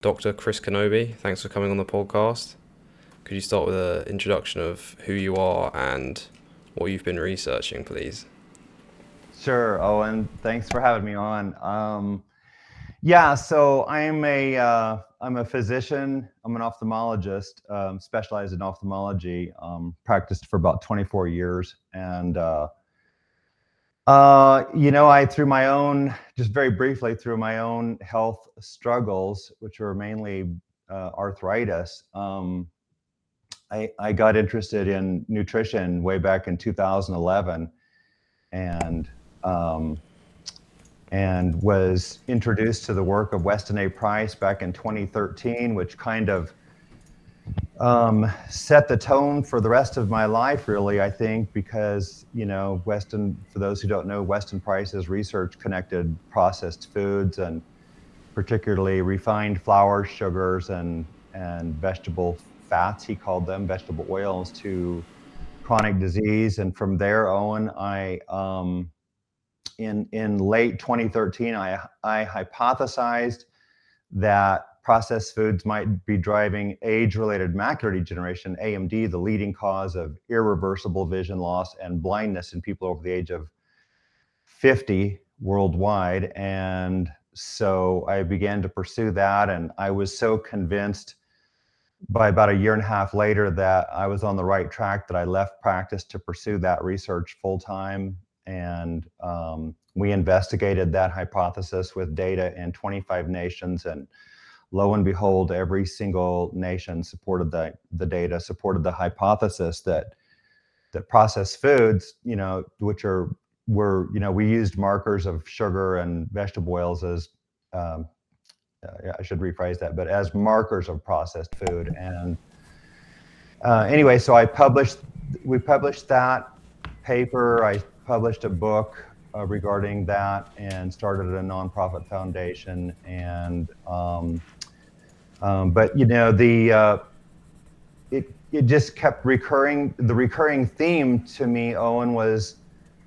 Dr. Chris Knobbe. Thanks for coming on the podcast. Could you start with an introduction of who you are and what you've been researching, please? Sure, Owen. Thanks for having me on. Yeah, so I'm a physician. I'm an ophthalmologist, specialized in ophthalmology. Practiced for about 24 years, and I through my own, just very briefly, through my own health struggles, which were mainly arthritis. I got interested in nutrition way back in 2011, and um, and was introduced to the work of Weston A. Price back in 2013, which kind of set the tone for the rest of my life, really, I think, because, Weston, for those who don't know, Weston Price's research connected processed foods and particularly refined flours, sugars, and vegetable fats, he called them, vegetable oils, to chronic disease. And from there, Owen, in late 2013, I hypothesized that processed foods might be driving age-related macular degeneration, AMD, the leading cause of irreversible vision loss and blindness in people over the age of 50 worldwide. And so I began to pursue that, and I was so convinced by about a year and a half later that I was on the right track that I left practice to pursue that research full time. And we investigated that hypothesis with data in 25 nations, and lo and behold, every single nation supported the data, supported the hypothesis that processed foods, which we used markers of sugar and vegetable oils as um, I should rephrase that, but as markers of processed food. And anyway, so we published that paper. I published a book regarding that and started a nonprofit foundation. And but it just kept recurring. The recurring theme to me, Owen, was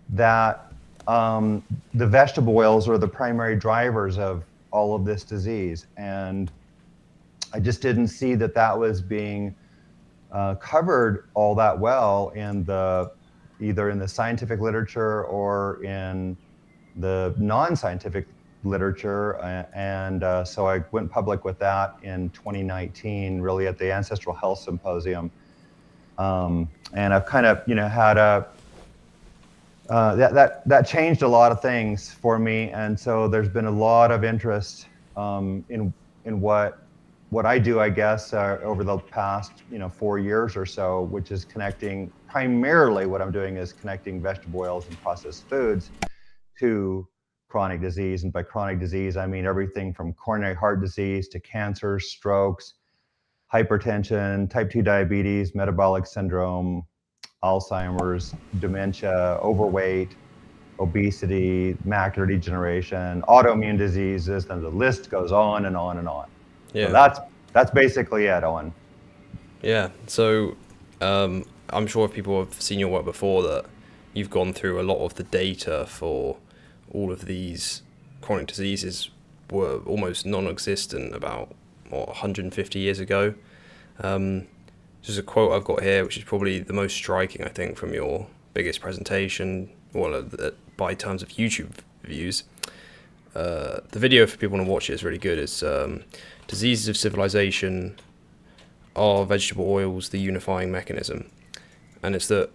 that the vegetable oils are the primary drivers of all of this disease, and I just didn't see that was being covered all that well in either in the scientific literature or in the non-scientific literature. So I went public with that in 2019, really at the Ancestral Health Symposium. And I've kind of, had that changed a lot of things for me. And so there's been a lot of interest in what I do, I guess, over the past 4 years or so, which is primarily what I'm doing is connecting vegetable oils and processed foods to chronic disease. And by chronic disease, I mean everything from coronary heart disease to cancer, strokes, hypertension, type 2 diabetes, metabolic syndrome, Alzheimer's, dementia, overweight, obesity, macular degeneration, autoimmune diseases, and the list goes on and on and on. So Yeah. that's basically it, Owen. Yeah. So I'm sure if people have seen your work before that you've gone through a lot of the data for all of these chronic diseases were almost non-existent about 150 years ago. Just a quote I've got here, which is probably the most striking, I think, from your biggest presentation, well, by terms of YouTube views. The video, for people want to watch it, is really good. It's Diseases of Civilization, Are Vegetable Oils the Unifying Mechanism? And it's that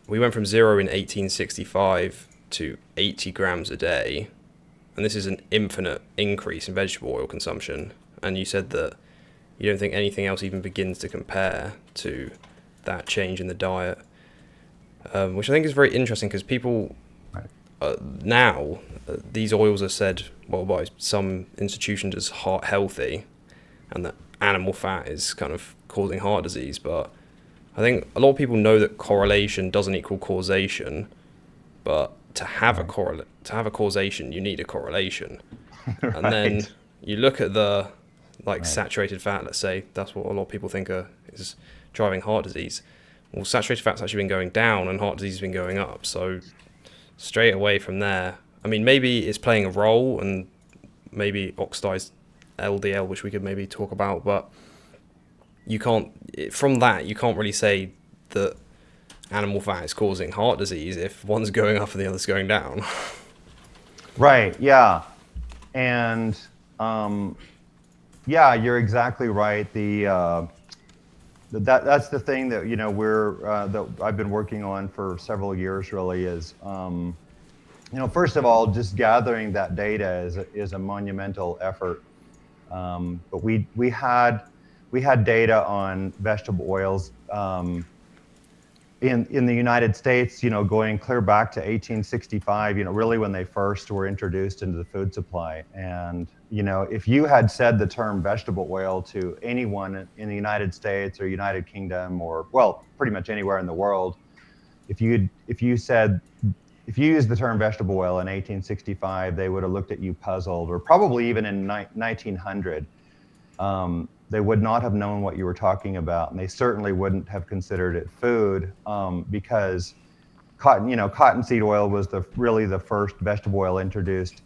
we went from zero in 1865 to 80 grams a day, and this is an infinite increase in vegetable oil consumption. And you said that you don't think anything else even begins to compare to that change in the diet, which I think is very interesting because people now, these oils are said, well, by some institutions as heart healthy, and that animal fat is kind of causing heart disease. But I think a lot of people know that correlation doesn't equal causation, but to have a causation, you need a correlation. And then Right. you look at the Right. saturated fat, let's say, that's what a lot of people think is driving heart disease. Well, saturated fat's actually been going down and heart disease has been going up. So straight away from there, I mean, maybe it's playing a role, and maybe oxidized LDL, which we could maybe talk about, but you can't, from that, you can't really say that animal fat is causing heart disease if one's going up and the other's going down. Right. Yeah. And yeah, you're exactly right. That's the thing that that I've been working on for several years. Really, is first of all, just gathering that data is a monumental effort. But we had data on vegetable oils in the United States, going clear back to 1865, really when they first were introduced into the food supply. And, if you had said the term vegetable oil to anyone in the United States or United Kingdom, or, well, pretty much anywhere in the world, if you used the term vegetable oil in 1865, they would have looked at you puzzled, or probably even in 1900. They would not have known what you were talking about, and they certainly wouldn't have considered it food, because cottonseed oil was really the first vegetable oil introduced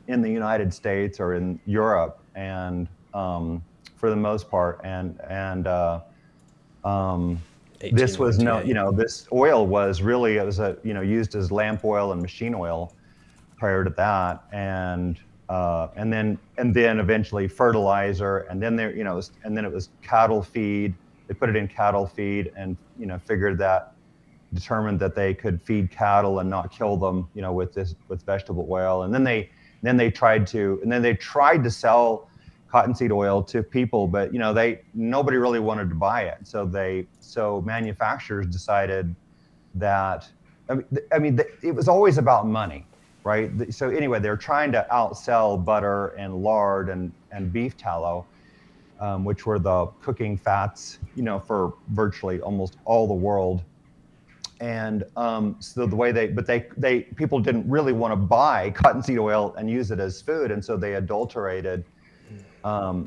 in the United States or in Europe, and for the most part, and this was this oil was really, it was used as lamp oil and machine oil prior to that, and then eventually fertilizer, and then it was cattle feed. They put it in cattle feed, and determined that they could feed cattle and not kill them, with vegetable oil. And then they tried to sell cottonseed oil to people, but nobody really wanted to buy it. So manufacturers decided that, it was always about money. Right. So anyway, they're trying to outsell butter and lard and beef tallow, which were the cooking fats, for virtually almost all the world. And so people didn't really want to buy cottonseed oil and use it as food, and so they adulterated.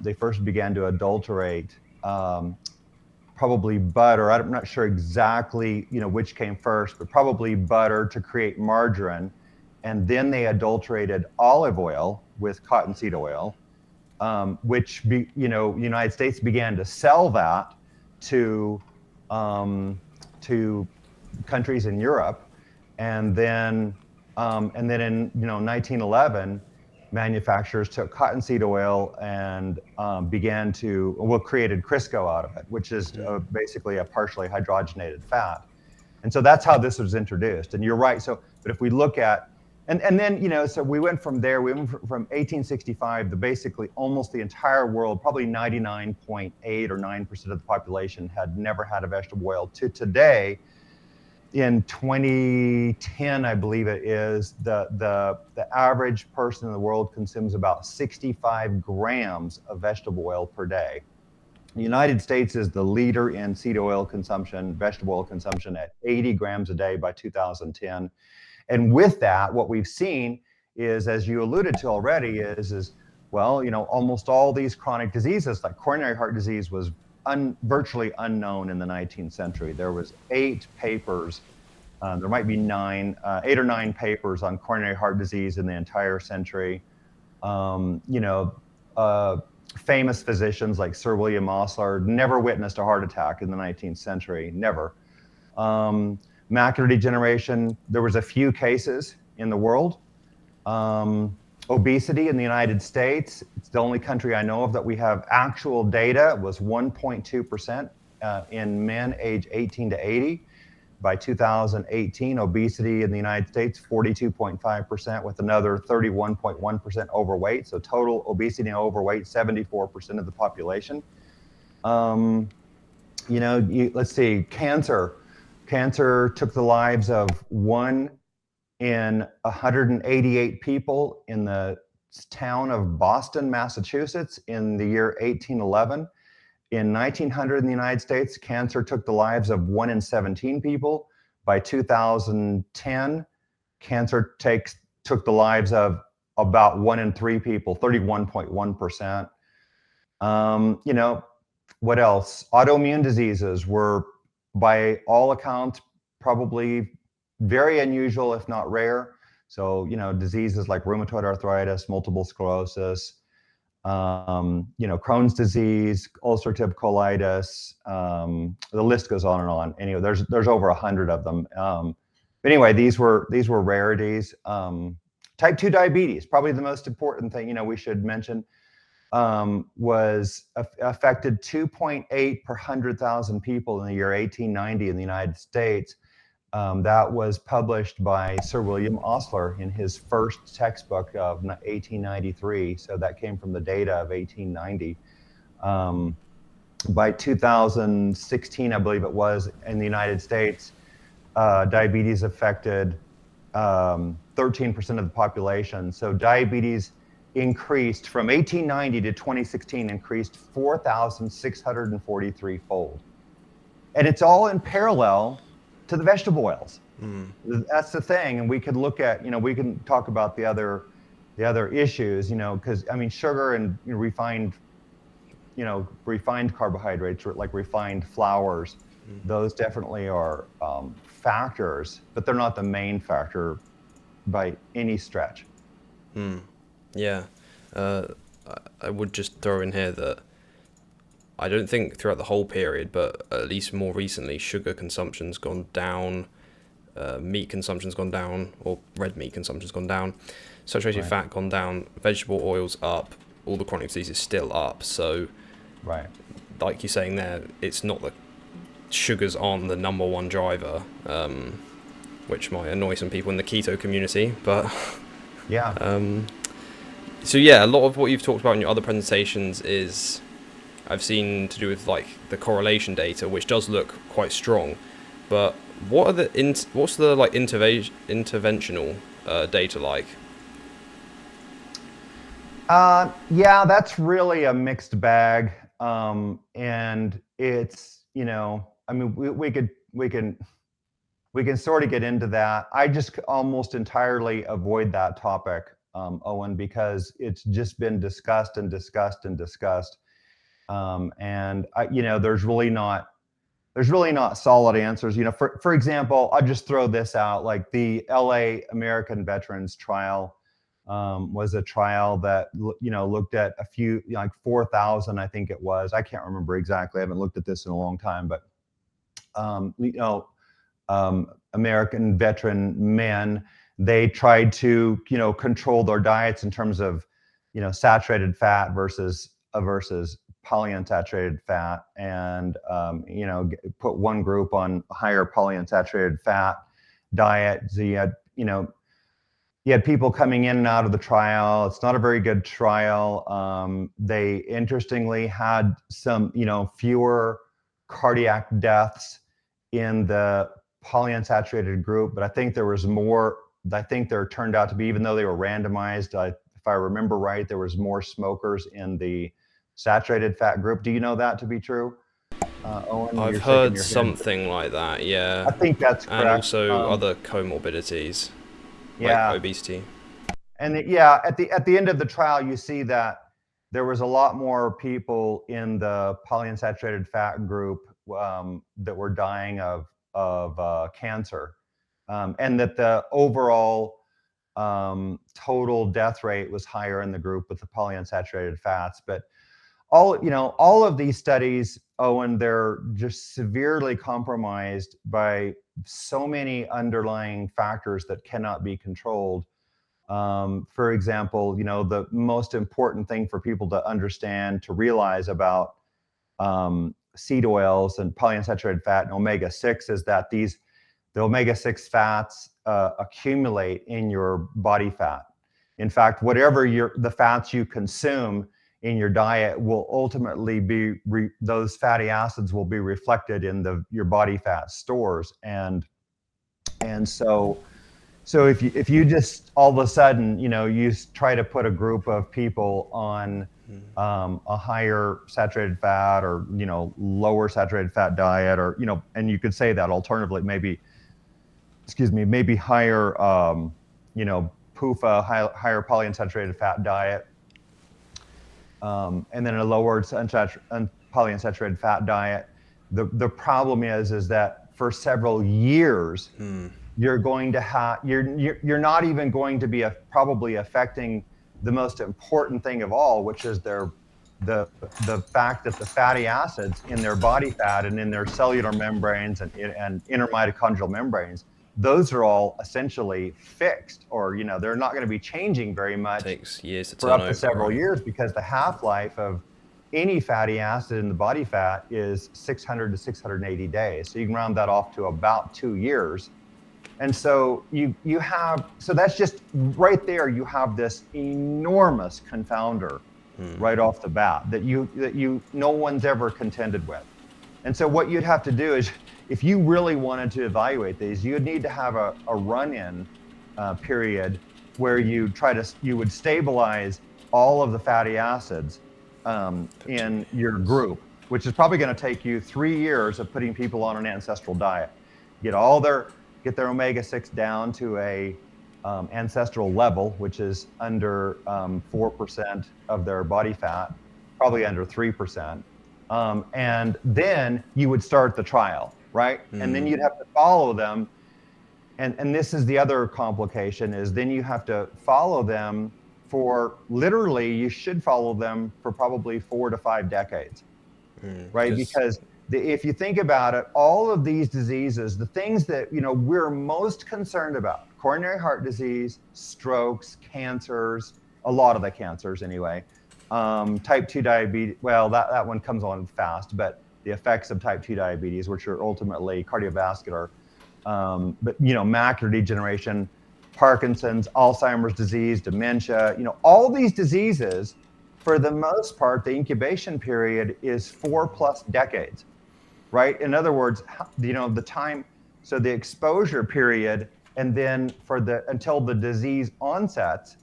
They first began to adulterate probably butter. I'm not sure exactly which came first, but probably butter to create margarine. And then they adulterated olive oil with cottonseed oil, which United States began to sell that to countries in Europe, and then in 1911, manufacturers took cottonseed oil and created Crisco out of it, which is basically a partially hydrogenated fat. And so that's how this was introduced. And you're right. So, but if we look at And then, so we went from there, we went from 1865 to basically almost the entire world, probably 99.8 or 9% of the population had never had a vegetable oil, to today, in 2010, I believe it is, the average person in the world consumes about 65 grams of vegetable oil per day. The United States is the leader in seed oil consumption, vegetable oil consumption, at 80 grams a day by 2010. And with that, what we've seen is, as you alluded to already, almost all these chronic diseases, like coronary heart disease, was virtually unknown in the 19th century. There was 8 papers, there might be 8 or 9 papers on coronary heart disease in the entire century. Famous physicians like Sir William Osler never witnessed a heart attack in the 19th century, never. Macular degeneration, there was a few cases in the world. Obesity in the United States, it's the only country I know of that we have actual data, was 1.2% in men age 18 to 80. By 2018, obesity in the United States, 42.5%, with another 31.1% overweight. So total obesity and overweight, 74% of the population. Let's see, cancer. Cancer took the lives of 1 in 188 people in the town of Boston, Massachusetts, in the year 1811. In 1900 in the United States, cancer took the lives of 1 in 17 people. By 2010, cancer took the lives of about 1 in 3 people, 31.1%. What else? Autoimmune diseases were, by all accounts, probably very unusual, if not rare. So, diseases like rheumatoid arthritis, multiple sclerosis, Crohn's disease, ulcerative colitis. The list goes on and on. Anyway, there's over 100 of them. But anyway, these were rarities. Type 2 diabetes, probably the most important thing we should mention, was affected 2.8 per 100,000 people in the year 1890 in the United States. That was published by Sir William Osler in his first textbook of 1893. So that came from the data of 1890. By 2016, I believe it was, in the United States, diabetes affected 13% of the population. So diabetes increased from 1890 to 2016, increased 4,643 fold. And it's all in parallel to the vegetable oils. That's the thing. And we could look at, we can talk about the other issues, because sugar and refined carbohydrates, like refined flours, those definitely are factors, but they're not the main factor by any stretch. Yeah. I would just throw in here that I don't think throughout the whole period, but at least more recently, sugar consumption's gone down, meat consumption's gone down, or red meat consumption's gone down, saturated fat gone down, vegetable oils up, all the chronic diseases still up. So, like you're saying there, it's not that sugars aren't the number one driver, which might annoy some people in the keto community, but so yeah, a lot of what you've talked about in your other presentations is I've seen to do with like the correlation data, which does look quite strong. But what are what's the like interventional data like? That's really a mixed bag, and it's we can sort of get into that. I just almost entirely avoid that topic, Owen, because it's just been discussed and discussed and discussed. And there's really not solid answers. For example, I'll just throw this out. Like the LA American Veterans Trial was a trial that looked at a few, like 4,000, I think it was. I can't remember exactly. I haven't looked at this in a long time, but American veteran men, they tried to control their diets in terms of saturated fat versus polyunsaturated fat, and put one group on a higher polyunsaturated fat diet. So you had people coming in and out of the trial. It's not a very good trial. They interestingly had some fewer cardiac deaths in the polyunsaturated group, but I think there was more. I think there turned out to be, even though they were randomized, if I remember right, there was more smokers in the saturated fat group. Do you know that to be true, Owen? I've heard something like that, yeah. I think that's correct. And also other comorbidities, like obesity. And at the end of the trial, you see that there was a lot more people in the polyunsaturated fat group that were dying of cancer, and that the overall total death rate was higher in the group with the polyunsaturated fats. But all of these studies, Owen, they're just severely compromised by so many underlying factors that cannot be controlled. For example, the most important thing for people to understand, to realize about seed oils and polyunsaturated fat and omega-6 is that the omega-6 fats accumulate in your body fat. In fact, whatever the fats you consume in your diet will ultimately be those fatty acids will be reflected in your body fat stores, and so if you just all of a sudden you try to put a group of people on a higher saturated fat or lower saturated fat diet, or and you could say that alternatively maybe higher PUFA, higher polyunsaturated fat diet, and then a lower polyunsaturated fat diet. The problem is that for several years you're going to have you're not even going to be probably affecting the most important thing of all, which is the fact that the fatty acids in their body fat and in their cellular membranes and intermitochondrial membranes, those are all essentially fixed, or they're not going to be changing very much. Takes years to for turn up to over, several right? years, because the half-life of any fatty acid in the body fat is 600 to 680 days. So you can round that off to about 2 years. And so so that's just right there, you have this enormous confounder right off the bat that no one's ever contended with. And so what you'd have to do is, if you really wanted to evaluate these, you'd need to have a run-in period where you would stabilize all of the fatty acids in your group, which is probably going to take you 3 years of putting people on an ancestral diet. Get their omega-6 down to a ancestral level, which is under 4% of their body fat, probably under 3%. And then you would start the trial, right? And then you'd have to follow them. And this is the other complication, is then you have to follow them for, literally, you should follow them for probably 4 to 5 decades, right? Because if you think about it, all of these diseases, the things that we're most concerned about, coronary heart disease, strokes, cancers, a lot of the cancers anyway, type 2 diabetes, well, that one comes on fast, but the effects of type 2 diabetes, which are ultimately cardiovascular, but macular degeneration, Parkinson's, Alzheimer's disease, dementia, all these diseases, for the most part, the incubation period is 4+ decades, right? In other words, the time, so the exposure period, and then until the disease onsets,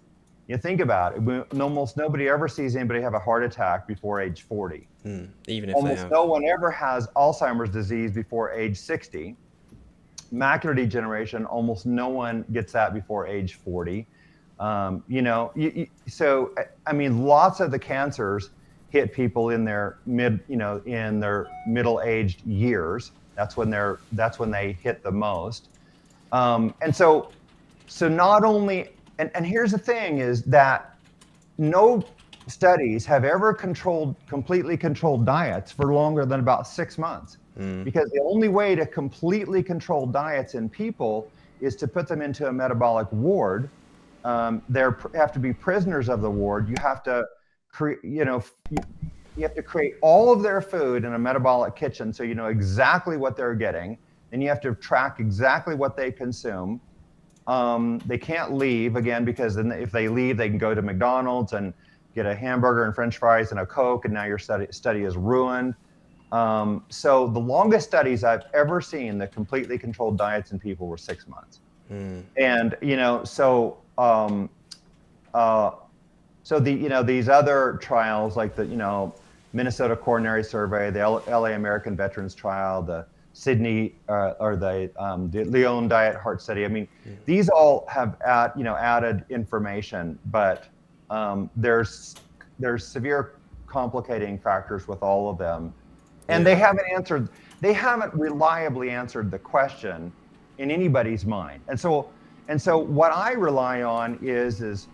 you think about it, almost nobody ever sees anybody have a heart attack before age 40. Even if almost no one ever has Alzheimer's disease before age 60. Macular degeneration, almost no one gets that before age 40. So I mean, lots of the cancers hit people in their middle-aged years. That's when they hit the most. And so not only, and here's the thing, is that no studies have ever completely controlled diets for longer than about 6 months. Because the only way to completely control diets in people is to put them into a metabolic ward. They have to be prisoners of the ward. You have to you have to create all of their food in a metabolic kitchen, so you know exactly what they're getting. Then you have to track exactly what they consume. They can't leave, again, because then if they leave, they can go to McDonald's and get a hamburger and French fries and a Coke, and now your study is ruined. So the longest studies I've ever seen that completely controlled diets in people were 6 months. And these other trials, like the Minnesota Coronary Survey, the LA American Veterans Trial, the Sydney or the Lyon Diet Heart Study. I mean, these all have added information, but there's severe complicating factors with all of them, and they haven't reliably answered the question in anybody's mind. And so what I rely on is it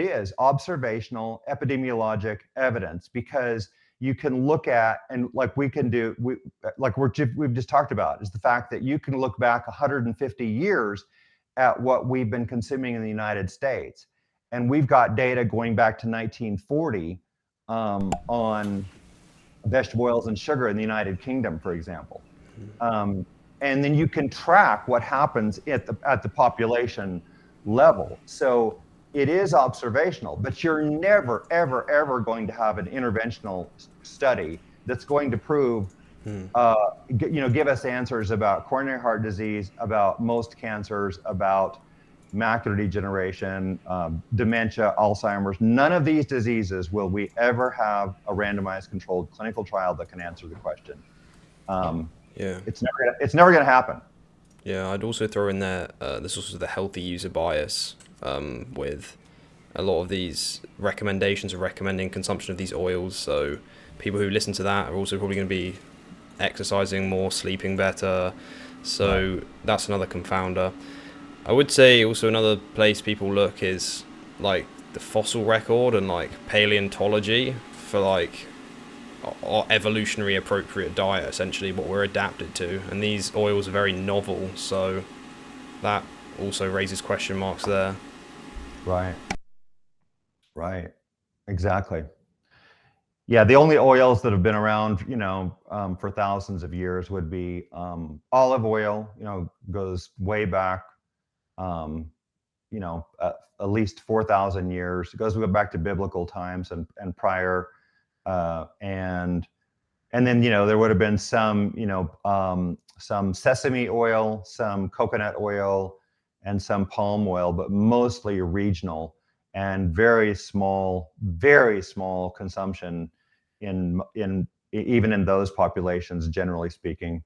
is observational epidemiologic evidence, because you can look at, and like we've just talked about, is the fact that you can look back 150 years at what we've been consuming in the United States. And we've got data going back to 1940 on vegetable oils and sugar in the United Kingdom, for example. And then you can track what happens at the population level. So it is observational, but you're never, ever, ever going to have an interventional study that's going to prove, give us answers about coronary heart disease, about most cancers, about macular degeneration, dementia, Alzheimer's. None of these diseases will we ever have a randomized controlled clinical trial that can answer the question. It's never going to happen. Yeah, I'd also throw in there, there's also the healthy user bias, with a lot of these recommendations of recommending consumption of these oils. So people who listen to that are also probably going to be exercising more, sleeping better. So that's another confounder. I would say also another place people look is like the fossil record and like paleontology for like our evolutionary appropriate diet, essentially what we're adapted to. And these oils are very novel, so that also raises question marks there. Right. Right. Exactly. Yeah, the only oils that have been around, for thousands of years would be olive oil. Goes way back, um, at least 4,000 years. It goes back to biblical times and prior, and then there would have been some sesame oil, some coconut oil, and some palm oil, but mostly regional and very small consumption in even in those populations, generally speaking.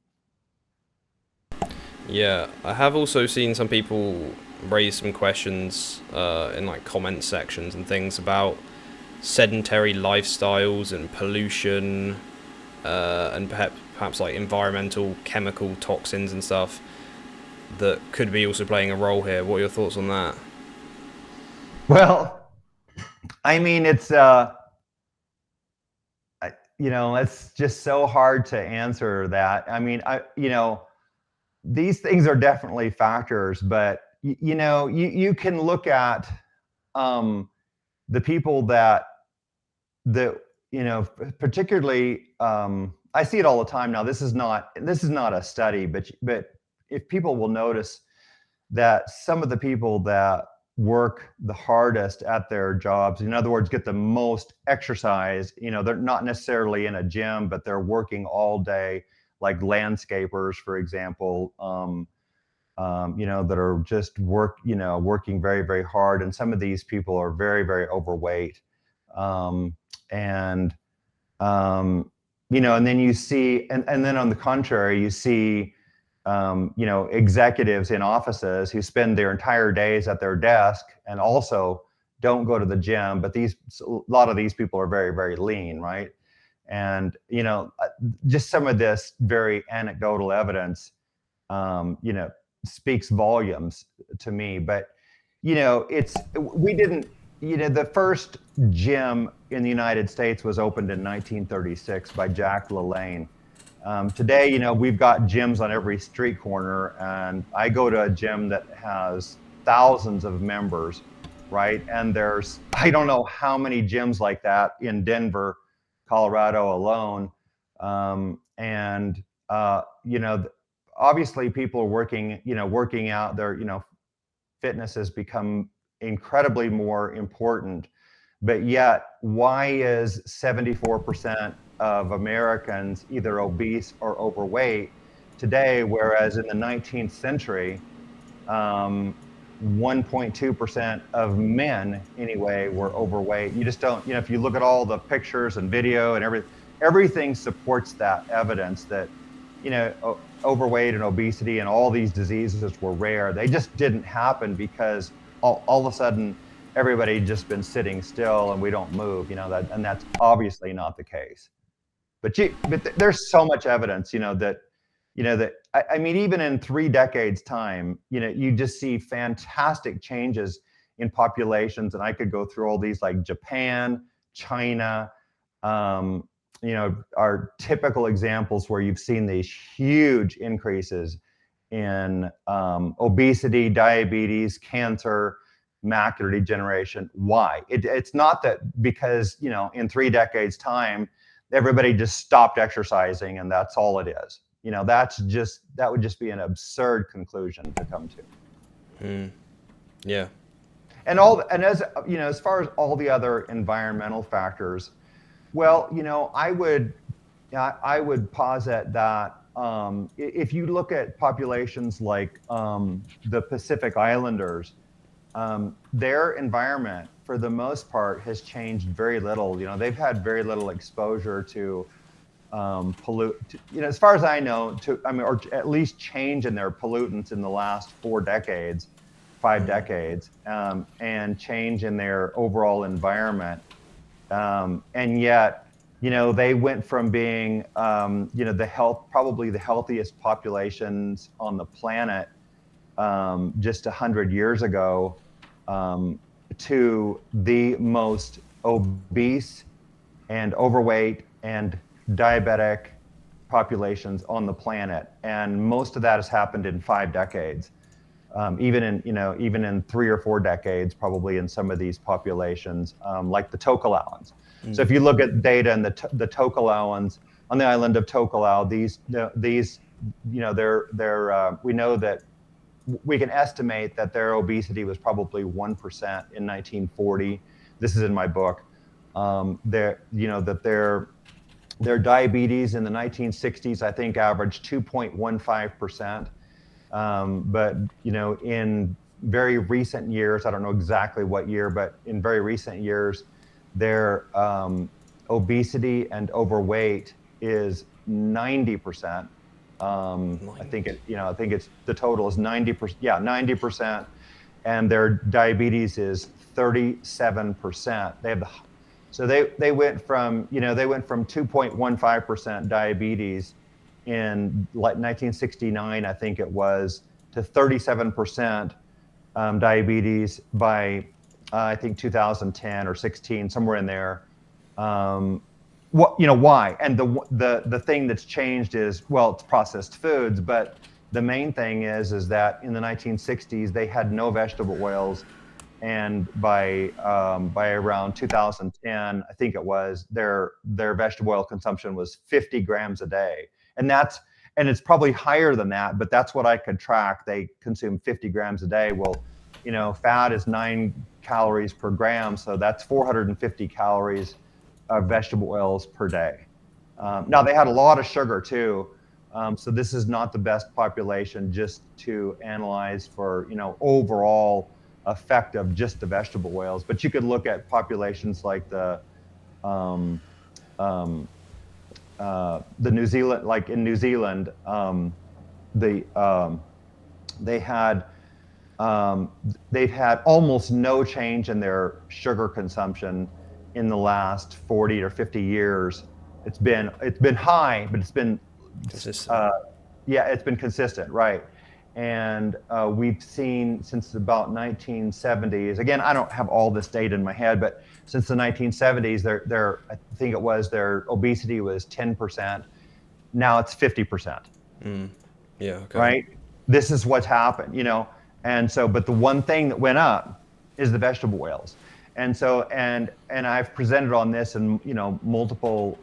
Yeah, I have also seen some people raise some questions in like comment sections and things about sedentary lifestyles and pollution, and perhaps like environmental chemical toxins and stuff that could be also playing a role here. What are your thoughts on that? Well, I mean, it's just so hard to answer that. I mean, these things are definitely factors, but you can look at um, the people that particularly, I see it all the time now. This is not a study, but if people will notice that some of the people that work the hardest at their jobs, in other words, get the most exercise, they're not necessarily in a gym, but they're working all day, like landscapers, for example, that are just working very, very hard. And some of these people are very, very overweight. And, and then you see, and then on the contrary, you see, executives in offices who spend their entire days at their desk and also don't go to the gym. But a lot of these people are very, very lean, right? And just some of this very anecdotal evidence, speaks volumes to me. But we didn't. The first gym in the United States was opened in 1936 by Jack LaLanne. Today, we've got gyms on every street corner, and I go to a gym that has thousands of members, right? And I don't know how many gyms like that in Denver, Colorado alone. And, obviously people are working out their, fitness has become incredibly more important. But yet, why is 74% of Americans either obese or overweight today, whereas in the 19th century, 1.2% of men anyway were overweight? You just don't, if you look at all the pictures and video and everything supports that evidence that, overweight and obesity and all these diseases were rare. They just didn't happen because all of a sudden everybody just been sitting still and we don't move, and that's obviously not the case. But there's so much evidence, that I mean, even in 3 decades time, you just see fantastic changes in populations. And I could go through all these, like Japan, China, are typical examples where you've seen these huge increases in obesity, diabetes, cancer, macular degeneration. Why? It's not that because, in 3 decades time, everybody just stopped exercising and that's all it is. That would just be an absurd conclusion to come to. Yeah. And as far as all the other environmental factors, well, I would posit that if you look at populations like the Pacific Islanders, their environment, for the most part, has changed very little. They've had very little exposure to as far as I know, or at least change in their pollutants in the last 4 decades, 5 decades, and change in their overall environment. And yet, they went from being, probably the healthiest populations on the planet just 100 years ago to the most obese and overweight and diabetic populations on the planet, and most of that has happened in 5 decades. Even in 3 or 4 decades, probably in some of these populations, like the Tokelauans. So if you look at data in the Tokelauans on the island of Tokelau, we know that we can estimate that their obesity was probably 1% in 1940. This is in my book. Their diabetes in the 1960s, I think, averaged 2.15%. But in very recent years, I don't know exactly what year, but in very recent years, their obesity and overweight is 90%. I think it's the total is 90%. Yeah, 90%, and their diabetes is 37%. They went from 2.15% diabetes in like 1969, I think it was, to 37% diabetes by I think 2010 or 16, somewhere in there. Why? And the thing that's changed is, well, it's processed foods, but the main thing is that in the 1960s they had no vegetable oils, and by around 2010, I think it was, their vegetable oil consumption was 50 grams a day, and it's probably higher than that, but that's what I could track. They consume 50 grams a day. Well, fat is 9 calories per gram, so that's 450 calories of vegetable oils per day. Now they had a lot of sugar too, so this is not the best population just to analyze for overall effect of just the vegetable oils. But you could look at populations like the New Zealand, like in New Zealand, they've had almost no change in their sugar consumption in the last 40 or 50 years. It's been high, but it's been consistent. It's been consistent, right? And we've seen since about 1970s. Again, I don't have all this data in my head, but since the 1970s, I think it was, their obesity was 10%. Now it's 50%. Yeah. Okay. Right. This is what's happened, And so, but the one thing that went up is the vegetable oils. And so, and I've presented on this in multiple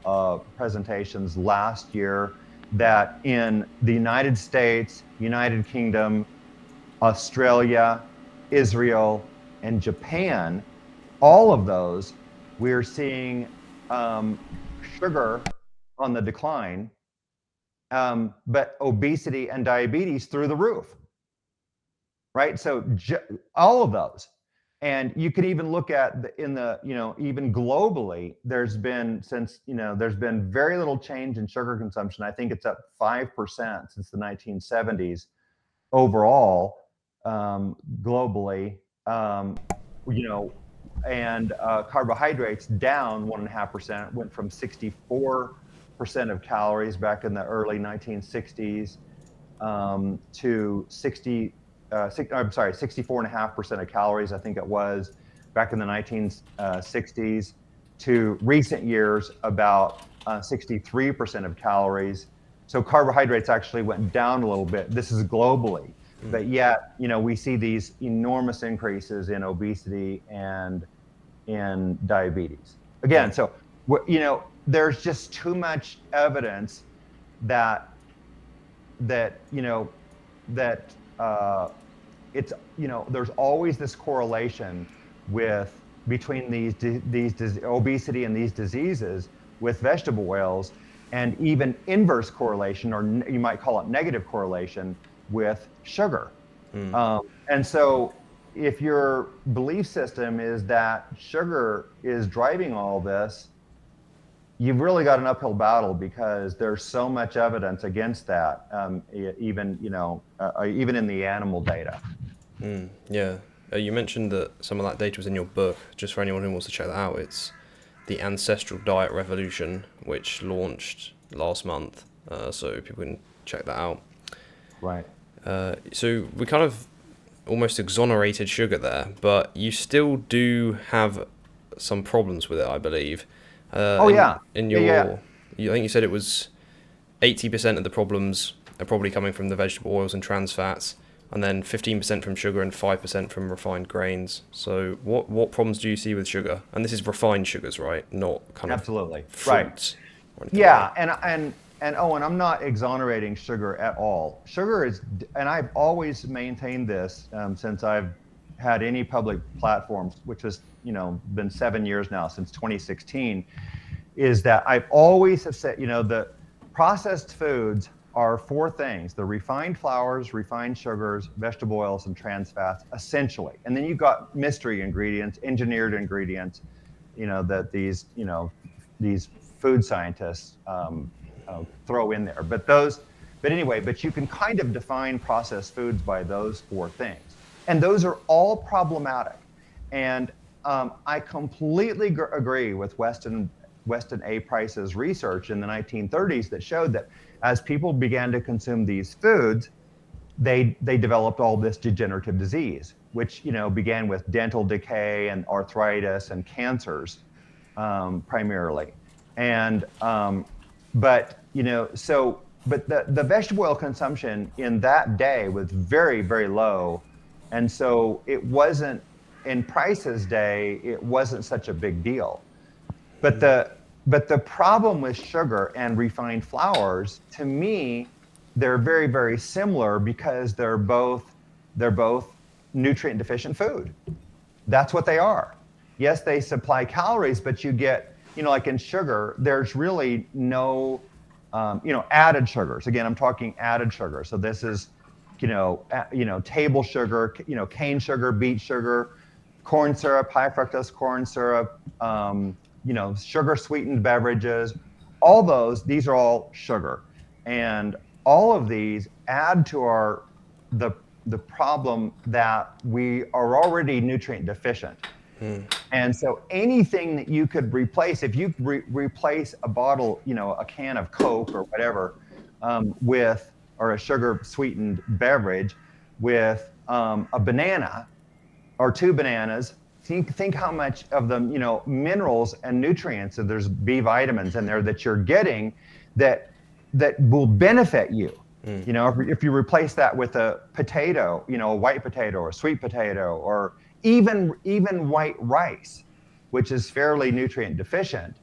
presentations last year, that in the United States, United Kingdom, Australia, Israel, and Japan, all of those, we're seeing sugar on the decline, but obesity and diabetes through the roof, right? So all of those. And you can even look at even globally, there's been very little change in sugar consumption. I think it's up 5% since the 1970s overall, globally, and carbohydrates down 1.5%, went from 64% of calories back in the early 1960s to 64.5% of calories, I think it was, back in the 1960s, to recent years about 63% of calories. So carbohydrates actually went down a little bit. This is globally, but yet we see these enormous increases in obesity and in diabetes. Again, so there's just too much evidence that it's there's always this correlation between these obesity and these diseases with vegetable oils, and even inverse correlation, or you might call it negative correlation, with sugar. And so if your belief system is that sugar is driving all this, you've really got an uphill battle, because there's so much evidence against that, even in the animal data. Yeah. You mentioned that some of that data was in your book. Just for anyone who wants to check that out, it's the Ancestral Diet Revolution, which launched last month, so people can check that out. Right. So we kind of almost exonerated sugar there, but you still do have some problems with it, I believe. Oh yeah, In yeah, yeah. I think you said it was 80% of the problems are probably coming from the vegetable oils and trans fats, and then 15% from sugar and 5% from refined grains. So what problems do you see with sugar? And this is refined sugars, right? Not kind of Absolutely. Right. fruits or anything like Yeah, that. and Owen, I'm not exonerating sugar at all. Sugar is, and I've always maintained this since I've had any public platforms, which has been 7 years now, since 2016, is that I've always have said, the processed foods are four things: the refined flours, refined sugars, vegetable oils, and trans fats, essentially. And then you've got mystery ingredients, engineered ingredients, that these food scientists throw in there. But anyway, but you can kind of define processed foods by those four things. And those are all problematic. And I completely agree with Weston A. Price's research in the 1930s that showed that as people began to consume these foods, they developed all this degenerative disease, which began with dental decay and arthritis and cancers, primarily. And but the vegetable oil consumption in that day was very, very low, and so it wasn't, in Price's day, it wasn't such a big deal. But the problem with sugar and refined flours, to me, they're very, very similar because they're both nutrient deficient food. That's what they are. Yes, they supply calories, but you get, like in sugar, there's really no, added sugars. Again, I'm talking added sugar. So this is, table sugar, cane sugar, beet sugar, corn syrup, high fructose corn syrup, sugar sweetened beverages. All these are all sugar, and all of these add to the problem that we are already nutrient deficient. And so anything that you could replace, if you replace a bottle, a can of Coke or whatever, or a sugar sweetened beverage with a banana or two bananas, think how much of the minerals and nutrients, and there's B vitamins in there that you're getting that will benefit you. If you replace that with a potato, a white potato or a sweet potato, or even white rice, which is fairly nutrient deficient,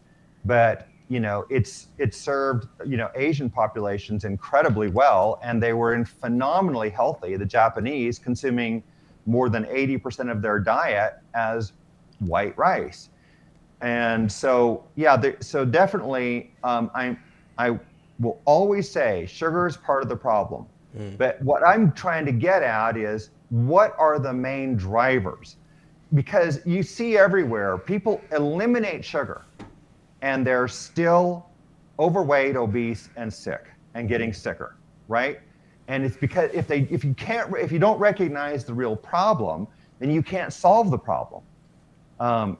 but it's served Asian populations incredibly well, and they were phenomenally healthy. The Japanese consuming more than 80% of their diet as white rice. And so so definitely I will always say sugar is part of the problem. But what I'm trying to get at is, what are the main drivers? Because you see everywhere, people eliminate sugar and they're still overweight, obese, and sick, and getting sicker, right? And it's because if you don't recognize the real problem, then you can't solve the problem.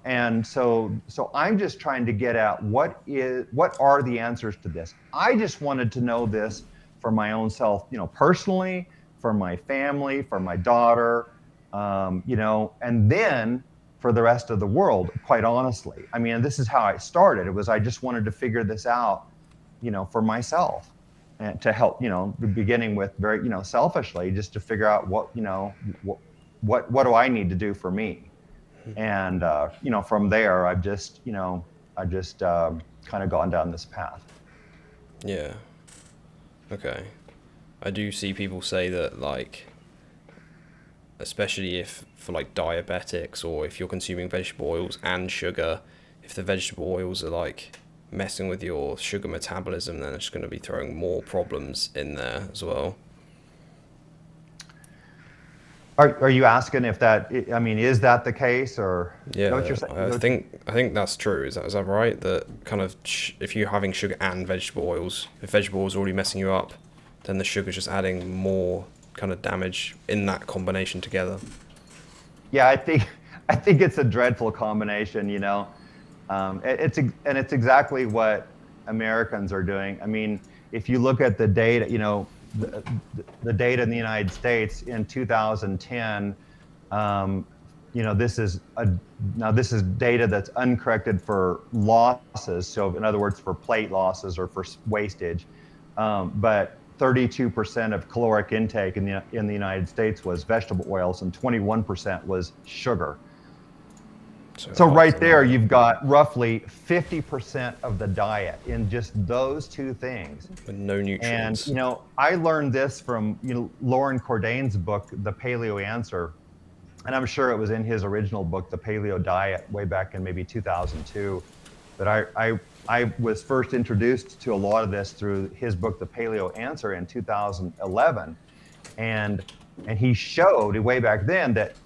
And so I'm just trying to get at what are the answers to this. I just wanted to know this for my own self, personally, for my family, for my daughter, and then for the rest of the world, quite honestly. I mean, this is how I started. I just wanted to figure this out, for myself, and to help, beginning with very, selfishly, just to figure out what do I need to do for me. And, from there, I've just kind of gone down this path. Yeah. Okay. I do see people say that, like, especially if for like diabetics, or if you're consuming vegetable oils and sugar, if the vegetable oils are like messing with your sugar metabolism, then it's going to be throwing more problems in there as well. Are you asking if that, is that the case, or? Yeah, What you're saying? I think that's true. Is that right? That kind of if you're having sugar and vegetable oils, if vegetable oils are already messing you up, then the sugar's just adding more kind of damage in that combination together. Yeah, I think it's a dreadful combination. It's exactly what Americans are doing. I mean, if you look at the data, the data in the United States in 2010. This is data that's uncorrected for losses. So in other words, for plate losses or for wastage. But 32% of caloric intake in the United States was vegetable oils, and 21% was sugar. So right there, you've got roughly 50% of the diet in just those two things. With no nutrients. And I learned this from Lauren Cordain's book, The Paleo Answer, and I'm sure it was in his original book, The Paleo Diet, way back in maybe 2002. But I was first introduced to a lot of this through his book, The Paleo Answer, in 2011, and he showed way back then that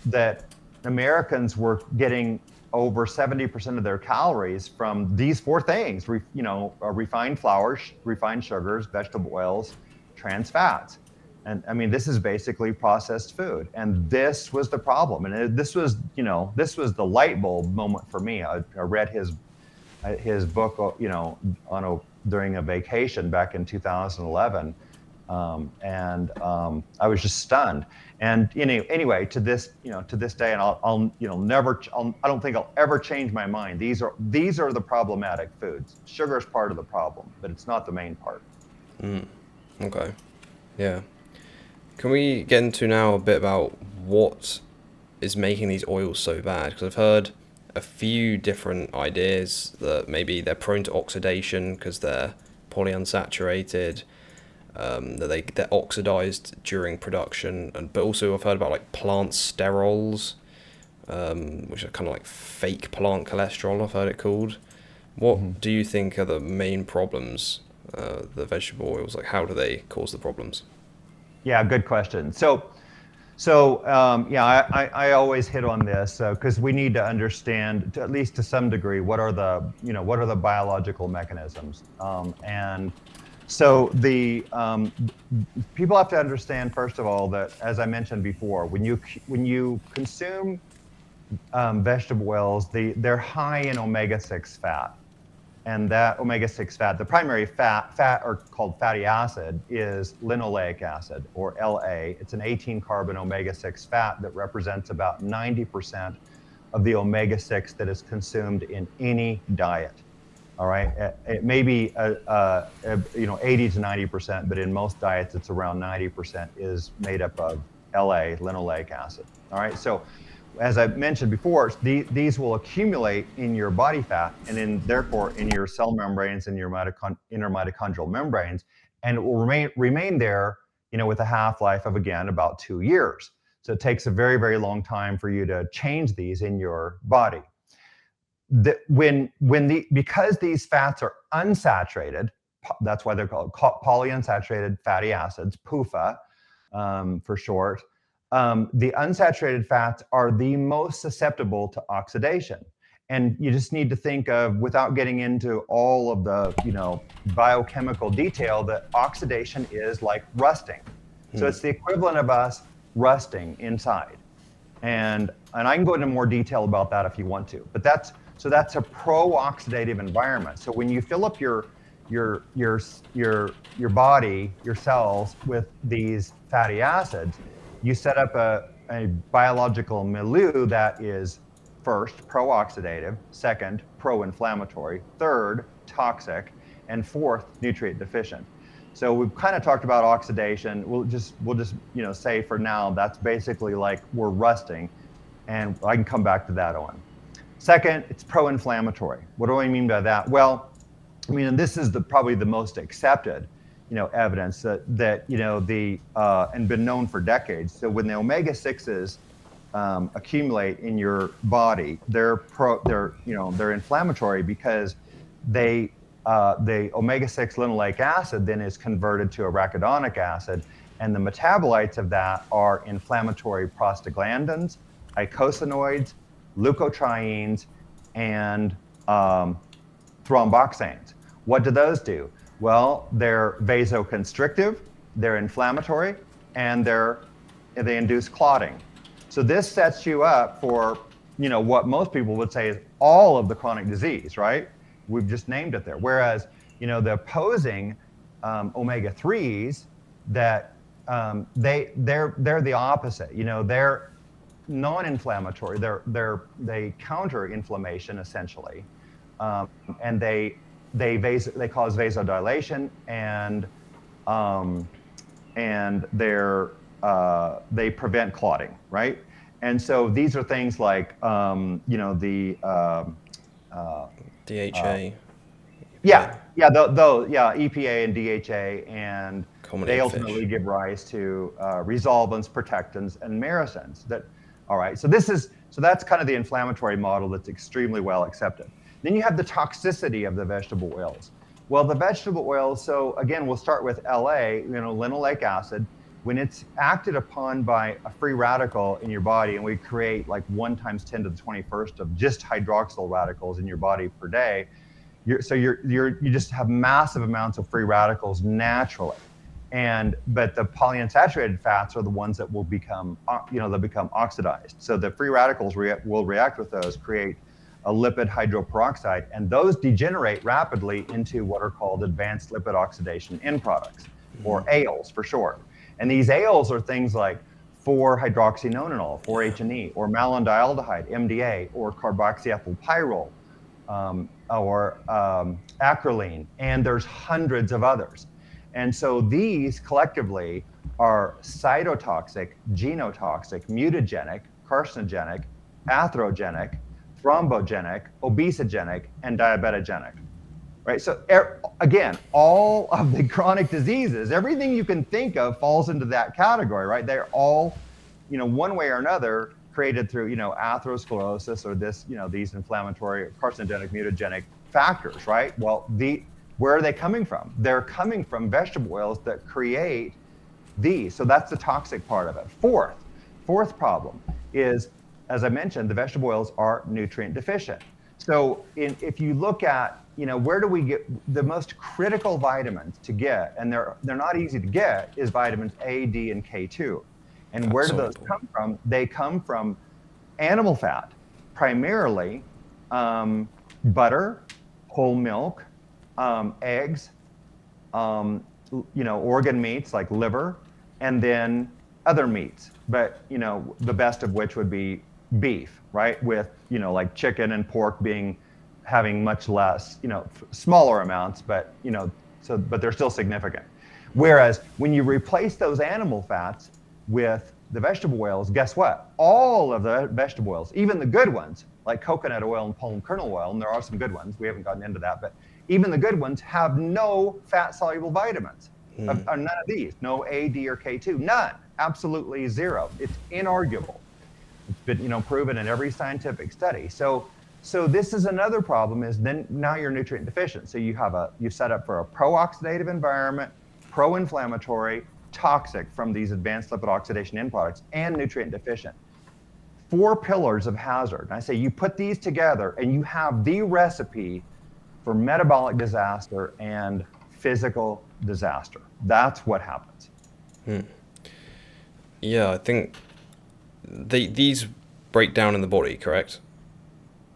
that Americans were getting over 70% of their calories from these four things: refined flours, refined sugars, vegetable oils, trans fats. And I mean, this is basically processed food, and this was the problem. And this was the light bulb moment for me. I read his book, during a vacation back in 2011, and I was just stunned. And anyway, to this day, and I don't think I'll ever change my mind. These are the problematic foods. Sugar is part of the problem, but it's not the main part. Okay, yeah. Can we get into now a bit about what is making these oils so bad? Because I've heard a few different ideas that maybe they're prone to oxidation because they're polyunsaturated, that they're oxidized during production, but also I've heard about like plant sterols, which are kind of like fake plant cholesterol, I've heard it called. What do you think are the main problems, the vegetable oils? Like, how do they cause the problems? Yeah, good question. I always hit on this because we need to understand, at least to some degree, what are the biological mechanisms. And so the people have to understand, first of all, that, as I mentioned before, when you consume vegetable oils, they're high in omega-6 fat. And that omega-6 fat, the primary fat or called fatty acid, is linoleic acid, or LA. It's an 18-carbon omega-6 fat that represents about 90% of the omega-6 that is consumed in any diet. All right, it may be 80 to 90%, but in most diets, it's around 90% is made up of LA, linoleic acid. All right, so as I mentioned before, these will accumulate in your body fat and therefore in your cell membranes and your inner mitochondrial membranes, and it will remain there, with a half-life of, again, about 2 years. So it takes a very, very long time for you to change these in your body. Because these fats are unsaturated, that's why they're called polyunsaturated fatty acids, PUFA for short. The unsaturated fats are the most susceptible to oxidation. And you just need to think of, without getting into all of the biochemical detail, that oxidation is like rusting. So it's the equivalent of us rusting inside. And I can go into more detail about that if you want to. But that's a pro-oxidative environment. So when you fill up your body, your cells, with these fatty acids, you set up a biological milieu that is, first, pro-oxidative, second, pro-inflammatory, third, toxic, and fourth, nutrient deficient. So we've kind of talked about oxidation. We'll just say for now that's basically like we're rusting, and I can come back to that on. Second, it's pro-inflammatory. What do I mean by that? Well, and this is probably the most accepted evidence that and been known for decades. So when the omega-6s accumulate in your body, they're inflammatory because the omega-6 linoleic acid then is converted to arachidonic acid, and the metabolites of that are inflammatory prostaglandins, eicosanoids, leukotrienes, and thromboxanes. What do those do? Well, they're vasoconstrictive, they're inflammatory, and they induce clotting. So this sets you up for, what most people would say is all of the chronic disease, right? We've just named it there. Whereas, the opposing omega-3s that they're the opposite. You know, they're non-inflammatory. They counter inflammation essentially, and they cause vasodilation, and they prevent clotting, right? And so these are things like you know, the DHA. EPA and DHA, and Common they in ultimately fish. give rise to resolvins, protectants, and myrisins. All right, so that's kind of the inflammatory model that's extremely well accepted. Then you have the toxicity of the vegetable oils. Well, the vegetable oils, so again, we'll start with LA, you know, linoleic acid. When it's acted upon by a free radical in your body, and we create like 1 × 10⁻21 of just hydroxyl radicals in your body per day, you just have massive amounts of free radicals naturally. But the polyunsaturated fats are the ones that will become, they'll become oxidized. So the free radicals will react with those, create a lipid hydroperoxide, and those degenerate rapidly into what are called advanced lipid oxidation end products, or ALs for short. And these ALs are things like 4-hydroxynonenal, 4-HNE, or malondialdehyde, MDA, or carboxyethylpyrrole, or acrolein, and there's hundreds of others. And so these collectively are cytotoxic, genotoxic, mutagenic, carcinogenic, atherogenic, thrombogenic, obesogenic, and diabetogenic, right? So again, all of the chronic diseases, everything you can think of falls into that category, right? They're all, you know, one way or another created through, you know, atherosclerosis or this, you know, these inflammatory, carcinogenic, mutagenic factors, right? Well, where are they coming from? They're coming from vegetable oils that create these. So that's the toxic part of it. Fourth problem is, as I mentioned, the vegetable oils are nutrient deficient. So if you look at, you know, where do we get the most critical vitamins to get, and they're not easy to get, is vitamins A, D, and K2. And where do those come from? They come from animal fat, primarily butter, whole milk, eggs, you know, organ meats like liver, and then other meats. But, you know, the best of which would be beef, right? With, you know, like chicken and pork having much less, you know, smaller amounts, but, you know, but they're still significant. Whereas when you replace those animal fats with the vegetable oils, guess what? All of the vegetable oils, even the good ones, like coconut oil and palm kernel oil, and there are some good ones, we haven't gotten into that, but even the good ones have no fat-soluble vitamins. None of these, no A, D, or K2, none, absolutely zero. It's inarguable. It's been, you know, proven in every scientific study. So this is another problem, is then now you're nutrient deficient. So you set up for a pro-oxidative environment, pro-inflammatory, toxic from these advanced lipid oxidation end products, and nutrient deficient. 4 pillars of hazard. And I say you put these together and you have the recipe for metabolic disaster and physical disaster. That's what happens. Yeah, I think these break down in the body, correct?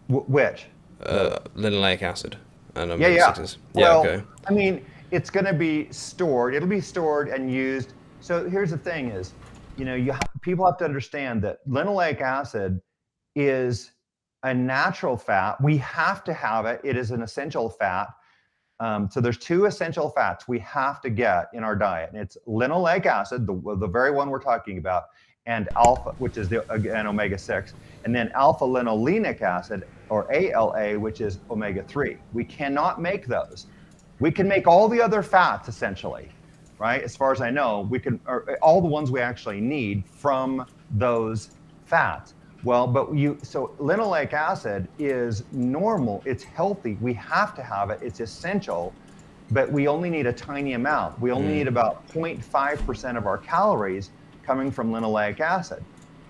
Which? Linoleic acid and omega-6s. Yeah, well, okay. I mean, it's going to be stored. It'll be stored and used. So here's the thing is, you know, people have to understand that linoleic acid is a natural fat. We have to have it. It is an essential fat. So there's 2 essential fats we have to get in our diet. And it's linoleic acid, the very one we're talking about, and alpha, which is again omega-6, and then alpha-linolenic acid, or ALA, which is omega-3. We cannot make those. We can make all the other fats essentially, right? As far as I know, we can, or all the ones we actually need from those fats. Well, so linoleic acid is normal, it's healthy, we have to have it, it's essential, but we only need a tiny amount. We only need about 0.5% of our calories coming from linoleic acid.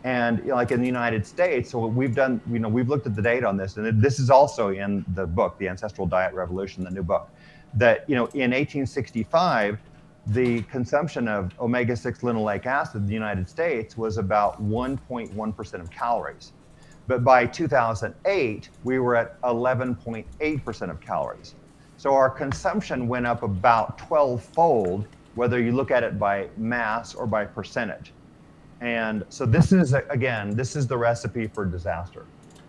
And, you know, like in the United States, so what we've done, you know, we've looked at the data on this, and this is also in the book, The Ancestral Diet Revolution, the new book, that, you know, in 1865, the consumption of omega-6 linoleic acid in the United States was about 1.1% of calories. But by 2008, we were at 11.8% of calories. So our consumption went up about 12-fold, whether you look at it by mass or by percentage. And so this is, again, this is the recipe for disaster,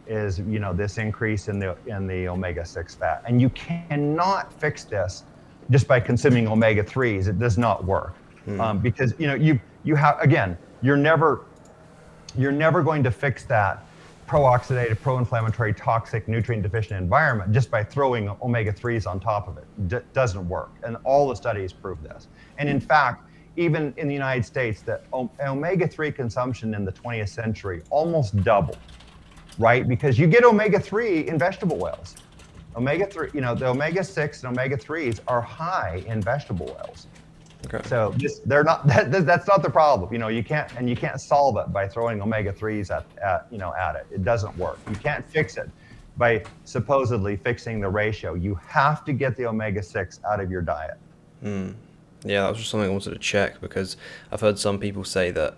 is, you know, this increase in the omega-6 fat. And you cannot fix this just by consuming omega-3s. It does not work. Because, you know, you have, again, you're never going to fix that pro-oxidative, pro-inflammatory, toxic, nutrient-deficient environment just by throwing omega-3s on top of it. Doesn't work. And all the studies prove this. And in fact, even in the United States, the omega-3 consumption in the 20th century almost doubled, right? Because you get omega-3 in vegetable oils. Omega-3, you know, the omega-6 and omega-3s are high in vegetable oils. Okay. So they're not. That's not the problem. You know, you can't solve it by throwing omega-3s at it. It doesn't work. You can't fix it by supposedly fixing the ratio. You have to get the omega-6 out of your diet. Yeah, that was just something I wanted to check, because I've heard some people say that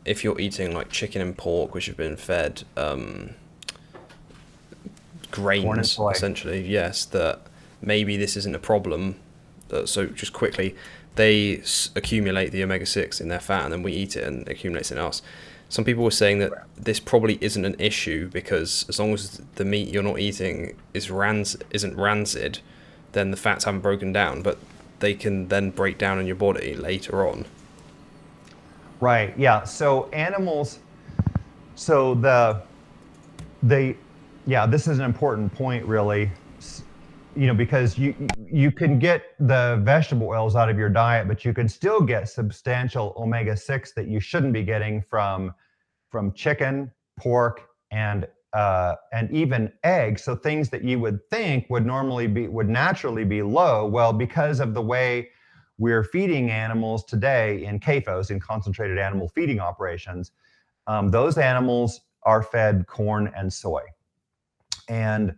if you're eating like chicken and pork, which have been fed grains, essentially, yes, that maybe this isn't a problem. So just quickly, they accumulate the omega-6 in their fat, and then we eat it and it accumulates in us. Some people were saying that this probably isn't an issue, because as long as the meat you're not eating isn't rancid, then the fats haven't broken down, but they can then break down in your body later on. Right, yeah. So animals, so this is an important point, really. You know, because you can get the vegetable oils out of your diet, but you can still get substantial omega-6 that you shouldn't be getting from chicken, pork, and even eggs. So things that you would think would naturally be low. Well, because of the way we're feeding animals today in CAFOs, in concentrated animal feeding operations, those animals are fed corn and soy. And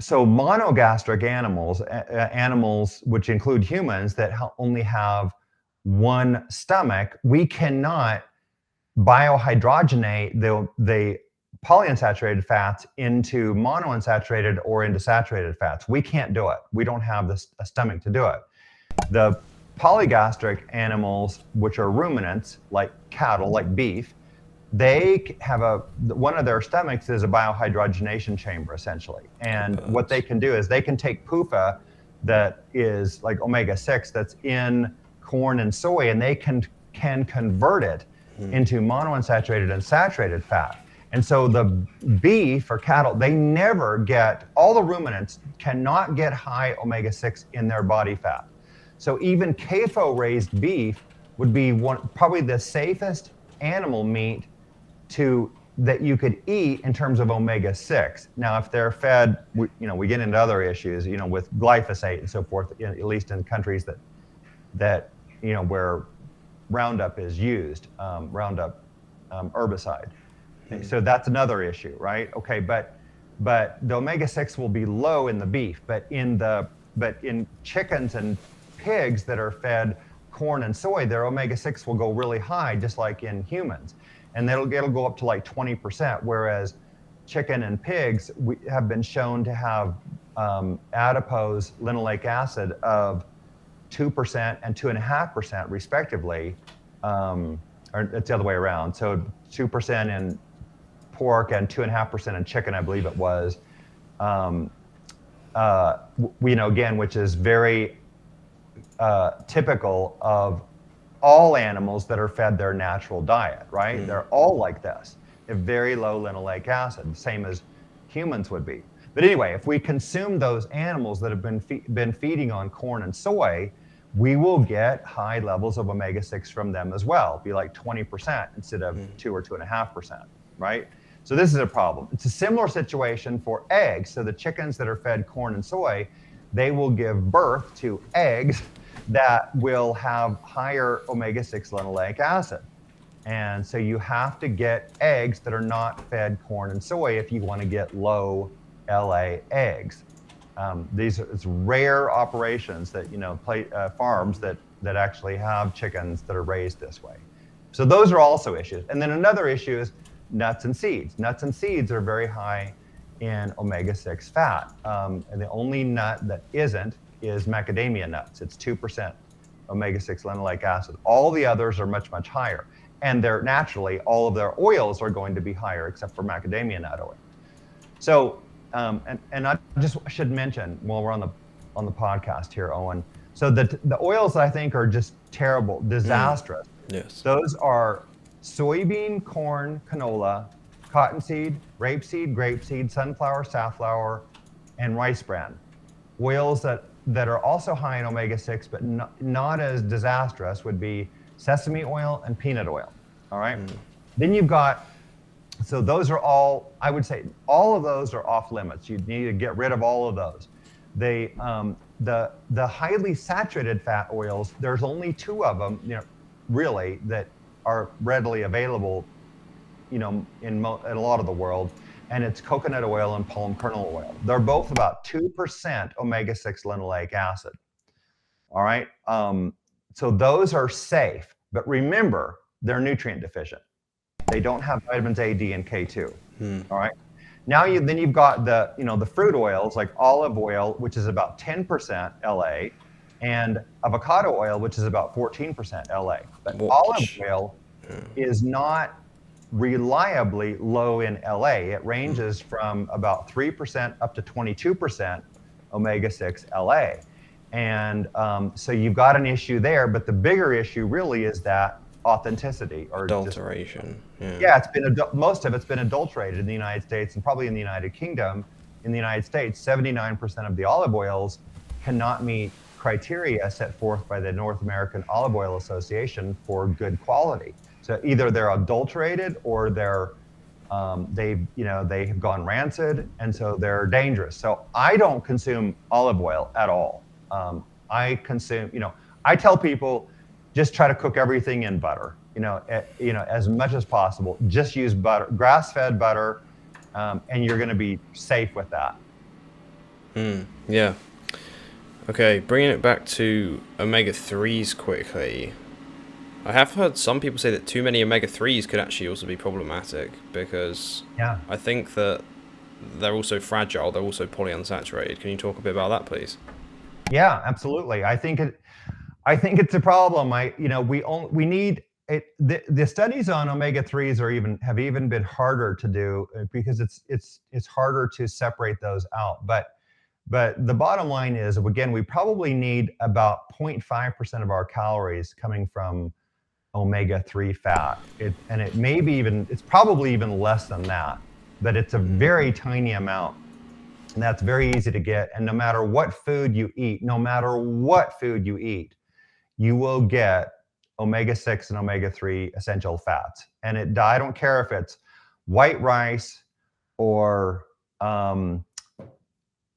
so monogastric animals, animals which include humans that only have one stomach, we cannot biohydrogenate the polyunsaturated fats into monounsaturated or into saturated fats. We can't do it. We don't have a stomach to do it. The polygastric animals, which are ruminants, like cattle, like beef, they have one of their stomachs is a biohydrogenation chamber, essentially. And what they can do is they can take PUFA that is like omega-6 that's in corn and soy, and they can convert it into monounsaturated and saturated fat. And so the beef or cattle, they never get, all the ruminants cannot get high omega-6 in their body fat. So even CAFO raised beef would be probably the safest animal meat that you could eat in terms of omega-6. Now, if they're fed, we get into other issues, with glyphosate and so forth, at least in countries that where Roundup is used, Roundup herbicide. So that's another issue, right? Okay, but the omega-6 will be low in the beef, but in chickens and pigs that are fed corn and soy, their omega-6 will go really high, just like in humans. And it'll go up to like 20%, whereas chicken and pigs have been shown to have adipose linoleic acid of 2% and 2.5% respectively, or it's the other way around. So 2% in pork and 2.5% in chicken, I believe it was. Again, which is very typical of all animals that are fed their natural diet, right? Mm. They're all like this. They have very low linoleic acid, same as humans would be. But anyway, if we consume those animals that have been feeding on corn and soy, we will get high levels of omega-6 from them as well. It'll be like 20% instead of 2 or 2.5%, right? So this is a problem. It's a similar situation for eggs. So the chickens that are fed corn and soy, they will give birth to eggs that will have higher omega-6 linoleic acid. And so you have to get eggs that are not fed corn and soy if you want to get low LA eggs. It's rare operations that, farms that actually have chickens that are raised this way. So those are also issues. And then another issue is nuts and seeds. Nuts and seeds are very high in omega-6 fat. And the only nut that isn't is macadamia nuts. It's 2% omega-6 linoleic acid. All the others are much, much higher. And they're naturally, all of their oils are going to be higher except for macadamia nut oil. So, and I just should mention while we're on the podcast here, Owen. So the oils I think are just terrible, disastrous. Yes. Those are soybean, corn, canola, cottonseed, grapeseed, sunflower, safflower, and rice bran. Oils that are also high in omega-6 but not as disastrous would be sesame oil and peanut oil. All right. Then you've got, so those are all, I would say all of those are off limits. You need to get rid of all of those. The highly saturated fat oils, there's only 2 of them, really, that are readily available, in a lot of the world, and it's coconut oil and palm kernel oil. They're both about 2% omega-6 linoleic acid. All right. So those are safe, but remember, they're nutrient deficient. They don't have vitamins A, D, and K2. All right. Now then you've got the fruit oils like olive oil, which is about 10% LA, and avocado oil, which is about 14% LA. But olive oil is not reliably low in LA. It ranges from about 3% up to 22% omega-6 LA. And so you've got an issue there, but the bigger issue really is that authenticity or adulteration. It's been most of it's been adulterated in the United States and probably in the United Kingdom. In the United States, 79% of the olive oils cannot meet criteria set forth by the North American Olive Oil Association for good quality. So either they're adulterated or they've gone rancid, and so they're dangerous. So I don't consume olive oil at all. I consume, I tell people, just try to cook everything in butter, as much as possible. Just use butter, grass-fed butter, and you're going to be safe with that. Yeah. Okay, bringing it back to omega-3s quickly. I have heard some people say that too many omega-3s could actually also be problematic because I think that they're also fragile. They're also polyunsaturated. Can you talk a bit about that, please? Yeah, absolutely. I think it's a problem. We need it. The studies on omega-3s have even been harder to do because it's harder to separate those out. But the bottom line is, again, we probably need about 0.5% of our calories coming from omega-3 fat. It's probably even less than that, but it's a very tiny amount. And that's very easy to get. And no matter what food you eat, you will get omega-6 and omega-3 essential fats. And I don't care if it's white rice or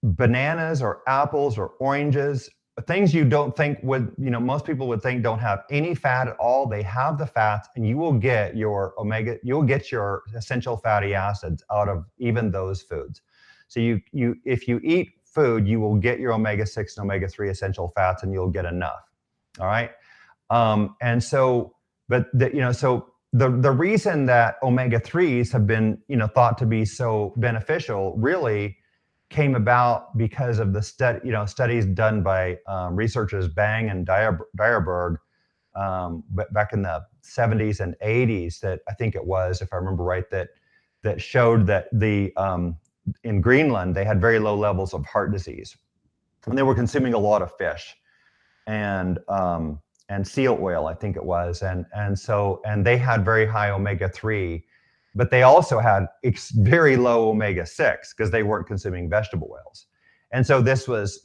bananas or apples or oranges, things you don't think most people would think don't have any fat at all. They have the fats, and you will get your essential fatty acids out of even those foods. So if you eat food, you will get your omega-6 and omega-3 essential fats, and you'll get enough. All right. And so, but the reason that omega-3s have been, thought to be so beneficial really came about because of the studies done by researchers Bang and Dyerberg back in the 70s and 80s, that I think it was, if I remember right, that showed that in Greenland, they had very low levels of heart disease, and they were consuming a lot of fish and seal oil, I think it was, and they had very high omega-3, but they also had very low omega-6 because they weren't consuming vegetable oils. And so this was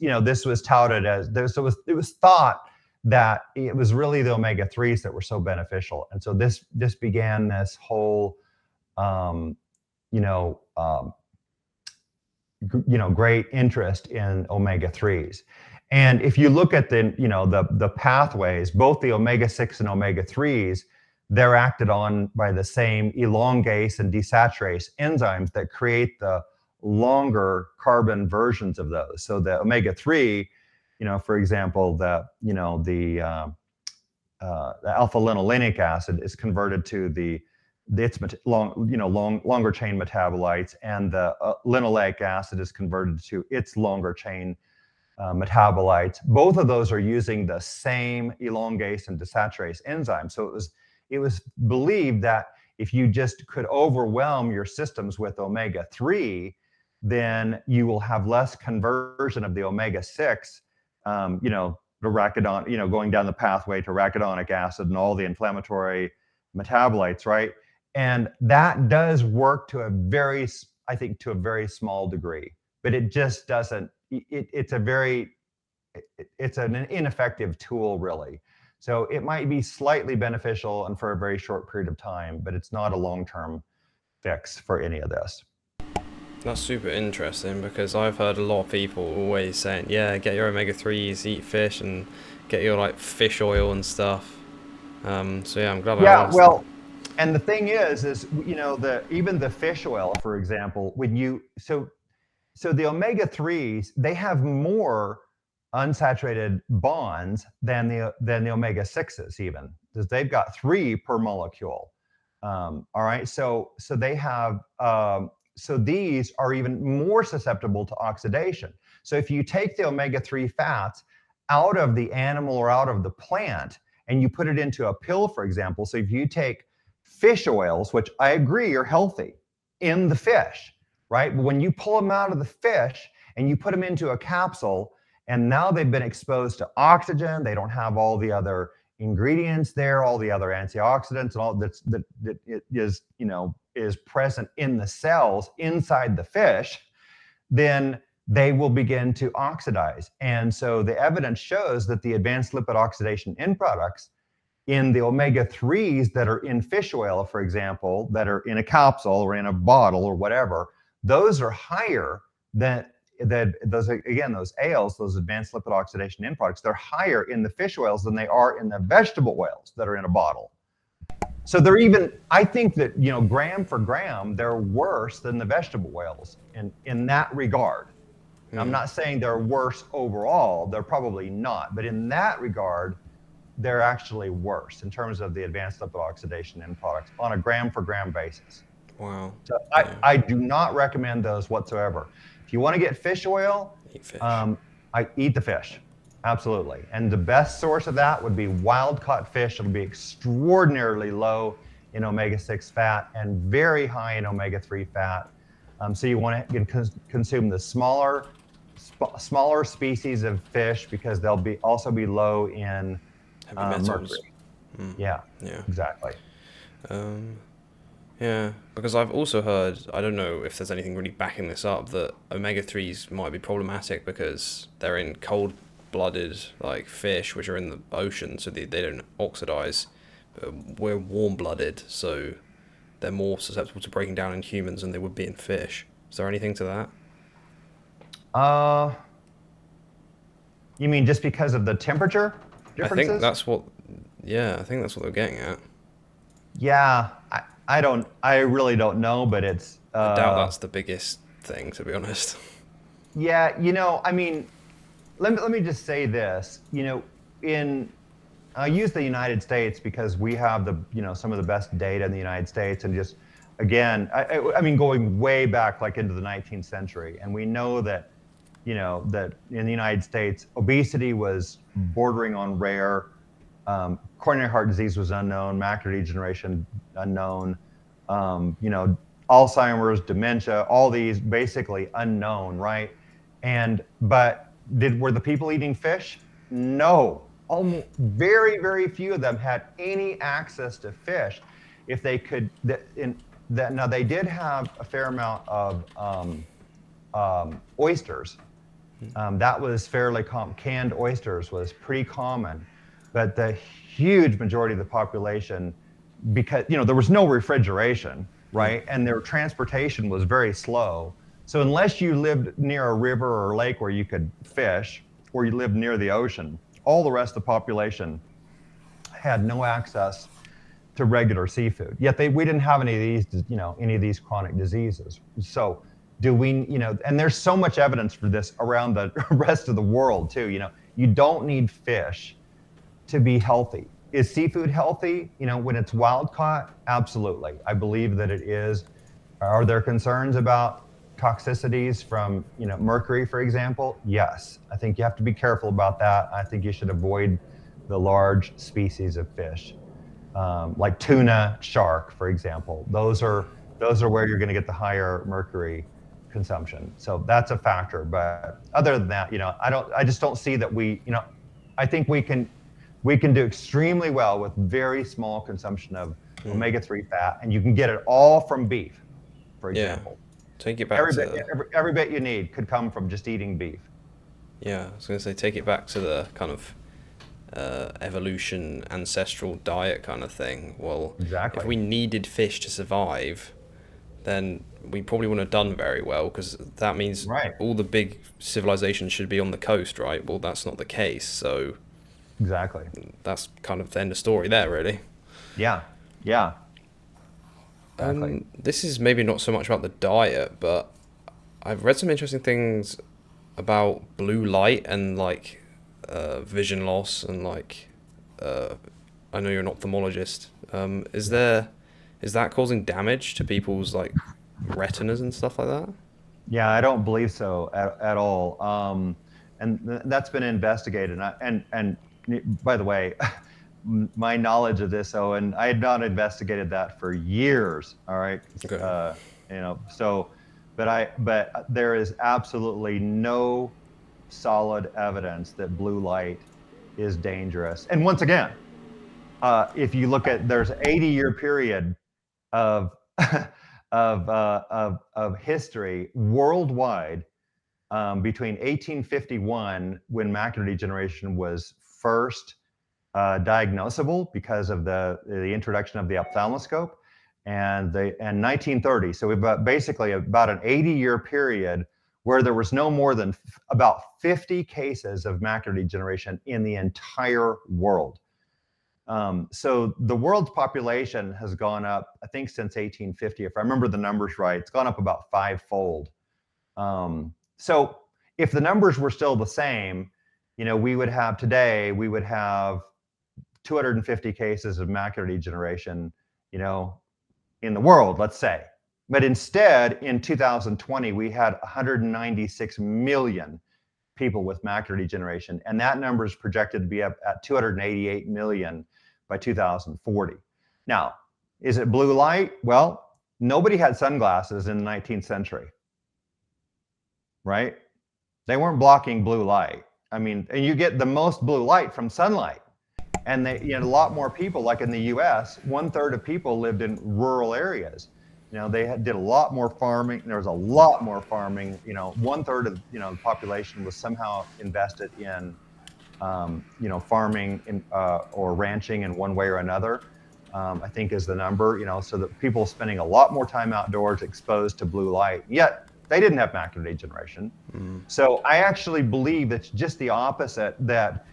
touted as it was thought that it was really the omega-3s that were so beneficial, and so this began this whole great interest in omega-3s. And if you look at the pathways, both the omega-6 and omega-3s, they're acted on by the same elongase and desaturase enzymes that create the longer carbon versions of those. So the omega-3, for example, the alpha linolenic acid is converted to the its longer chain metabolites, and the linoleic acid is converted to its longer chain metabolites. Both of those are using the same elongase and desaturase enzyme. So it was believed that if you just could overwhelm your systems with omega-3, then you will have less conversion of the omega-6, the arachidon, going down the pathway to arachidonic acid and all the inflammatory metabolites, right? And that does work to a very small degree, but it just doesn't. It's an ineffective tool, really. So it might be slightly beneficial and for a very short period of time, but it's not a long-term fix for any of this. That's super interesting because I've heard a lot of people always saying, yeah, get your omega-3s, eat fish, and get your like fish oil and stuff. So yeah, I'm glad I asked. Well, and the thing is even the fish oil, for example, so the omega-3s, they have more unsaturated bonds than the omega-6s even, because they've got 3 per molecule. All right, so they have so these are even more susceptible to oxidation. So if you take the omega-3 fats out of the animal or out of the plant and you put it into a pill, for example, so if you take fish oils, which I agree are healthy in the fish, right? But when you pull them out of the fish and you put them into a capsule, and now they've been exposed to oxygen, they don't have all the other ingredients there, all the other antioxidants and all that is present in the cells inside the fish, then they will begin to oxidize. And so the evidence shows that the advanced lipid oxidation end products in the omega-3s that are in fish oil, for example, that are in a capsule or in a bottle or whatever, those are higher than those ALs, those advanced lipid oxidation end products, they're higher in the fish oils than they are in the vegetable oils that are in a bottle. So they're even, I think that, gram for gram, they're worse than the vegetable oils in that regard. I'm not saying they're worse overall, they're probably not, but in that regard, they're actually worse in terms of the advanced lipid oxidation end products on a gram for gram basis. Wow. So I do not recommend those whatsoever. If you want to get fish oil, Eat fish. I eat the fish. Absolutely. And the best source of that would be wild caught fish. It'll be extraordinarily low in omega-6 fat and very high in omega-3 fat. So you want to consume the smaller species of fish because they'll also be low in mercury. Yeah, exactly. Yeah, because I've also heard, I don't know if there's anything really backing this up, that omega-3s might be problematic because they're in cold-blooded like fish, which are in the ocean, so they don't oxidize. But we're warm-blooded, so they're more susceptible to breaking down in humans than they would be in fish. Is there anything to that? You mean just because of the temperature differences? I think that's what they're getting at. Yeah, I really don't know, but it's... I doubt that's the biggest thing, to be honest. Yeah, I mean, let me just say this. I use the United States because we have some of the best data in the United States, and just, again, I mean, going way back, like into the 19th century, and we know that, that in the United States, obesity was bordering on rare. Coronary heart disease was unknown, macular degeneration unknown, Alzheimer's, dementia, all these basically unknown, right? But were the people eating fish? No. Very, very few of them had any access to fish. If they could, now they did have a fair amount of oysters. That was fairly common. Canned oysters was pretty common. But the huge majority of the population, because there was no refrigeration, right? And their transportation was very slow. So unless you lived near a river or lake where you could fish, or you lived near the ocean, all the rest of the population had no access to regular seafood. Yet we didn't have any of these chronic diseases. So do we, and there's so much evidence for this around the rest of the world too. You don't need fish to be healthy. Is seafood healthy? When it's wild caught, absolutely. I believe that it is. Are there concerns about toxicities from, mercury, for example? Yes. I think you have to be careful about that. I think you should avoid the large species of fish, like tuna, shark, for example. Those are where you're going to get the higher mercury consumption. So that's a factor. But other than that, I just don't see that I think we can do extremely well with very small consumption of omega-3 fat, and you can get it all from beef, for example. Take it back every bit you need could come from just eating beef. Yeah, I was going to say, take it back to the kind of evolution, ancestral diet kind of thing. Well, exactly. If we needed fish to survive, then we probably wouldn't have done very well, because that means all the big civilizations should be on the coast, right? Well, that's not the case, so... Exactly. That's kind of the end of story there, really. Yeah. Exactly. This is maybe not so much about the diet, but I've read some interesting things about blue light and vision loss and I know you're an ophthalmologist. Is that causing damage to people's retinas and stuff like that? Yeah, I don't believe so at all. And that's been investigated. And by the way, my knowledge of this, Owen, I had not investigated that for years. All right. Okay. But there is absolutely no solid evidence that blue light is dangerous. And once again, if you look at, there's 80-year period of history worldwide, between 1851, when macular degeneration was first diagnosable because of the introduction of the ophthalmoscope, and 1930. So we've got basically about an 80-year period where there was no more than about 50 cases of macular degeneration in the entire world. So the world's population has gone up, I think, since 1850. If I remember the numbers right, it's gone up about 5-fold. So if the numbers were still the same, we would have 250 cases of macular degeneration, in the world, let's say. But instead, in 2020, we had 196 million people with macular degeneration, and that number is projected to be up at 288 million by 2040. Now, is it blue light? Well, nobody had sunglasses in the 19th century, right? They weren't blocking blue light. I mean, and you get the most blue light from sunlight. And a lot more people, like in the US, 1/3 of people lived in rural areas. They did a lot more farming. There was a lot more farming. 1/3 of the population was somehow invested in farming or ranching in one way or another. I think is the number. So that people spending a lot more time outdoors, exposed to blue light. Yet they didn't have macular degeneration. So I actually believe it's just the opposite, that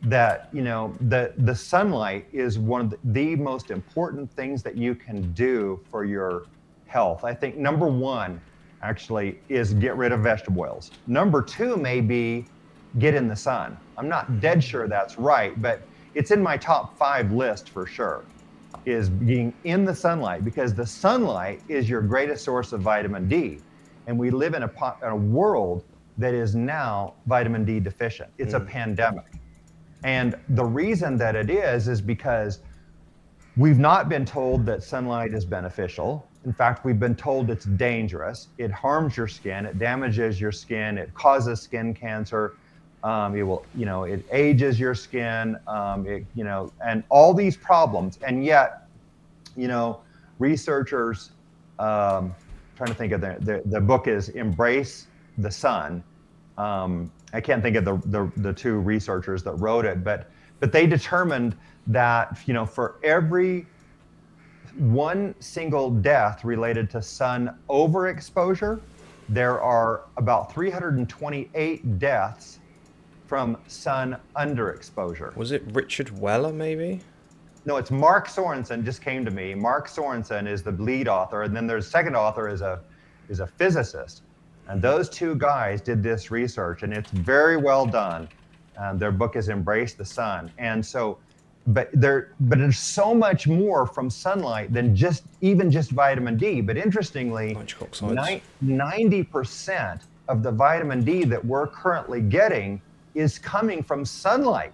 the sunlight is one of the most important things that you can do for your health. I think number one actually is get rid of vegetable oils. Number two may be get in the sun. I'm not dead sure that's right, but it's in my top 5 list for sure, is being in the sunlight, because the sunlight is your greatest source of vitamin D. And we live in a world that is now vitamin D deficient. It's a pandemic. And the reason that it is because we've not been told that sunlight is beneficial. In fact, we've been told it's dangerous. It harms your skin. It damages your skin. It causes skin cancer. It ages your skin. And all these problems. And yet, researchers, trying to think of the book is Embrace the Sun. I can't think of the 2 researchers that wrote it, but they determined that for every one single death related to sun overexposure, there are about 328 deaths from sun underexposure. Was it Richard Weller, maybe? No, it's Mark Sorensen. Just came to me. Mark Sorensen is the lead author, and then there's second author is a physicist. And those 2 guys did this research, and it's very well done. Their book is Embrace the Sun. And so but there's so much more from sunlight than just vitamin D. But interestingly, Nitric oxides. 90% of the vitamin D that we're currently getting is coming from sunlight.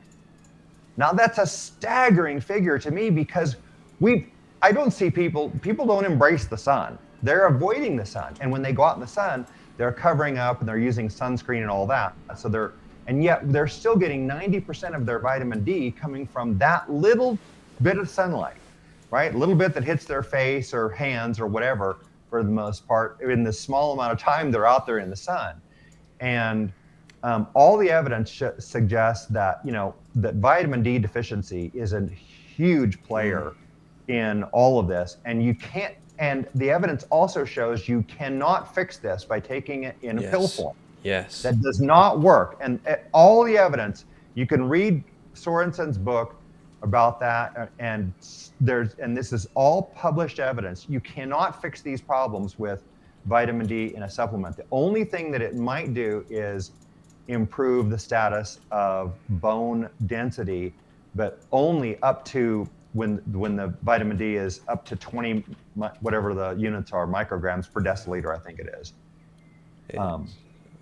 Now that's a staggering figure to me, because I don't see people don't embrace the sun. They're avoiding the sun. And when they go out in the sun, they're covering up and they're using sunscreen and all that. And yet they're still getting 90% of their vitamin D coming from that little bit of sunlight, right? A little bit that hits their face or hands or whatever, for the most part, in the small amount of time they're out there in the sun. And all the evidence suggests that, that vitamin D deficiency is a huge player in all of this. And the evidence also shows you cannot fix this by taking it in a pill form. Yes. That does not work. And all the evidence, you can read Sorensen's book about that, and this is all published evidence. You cannot fix these problems with vitamin D in a supplement. The only thing that it might do is improve the status of bone density, but only up to when the vitamin D is up to 20, whatever the units are, micrograms per deciliter, I think it is.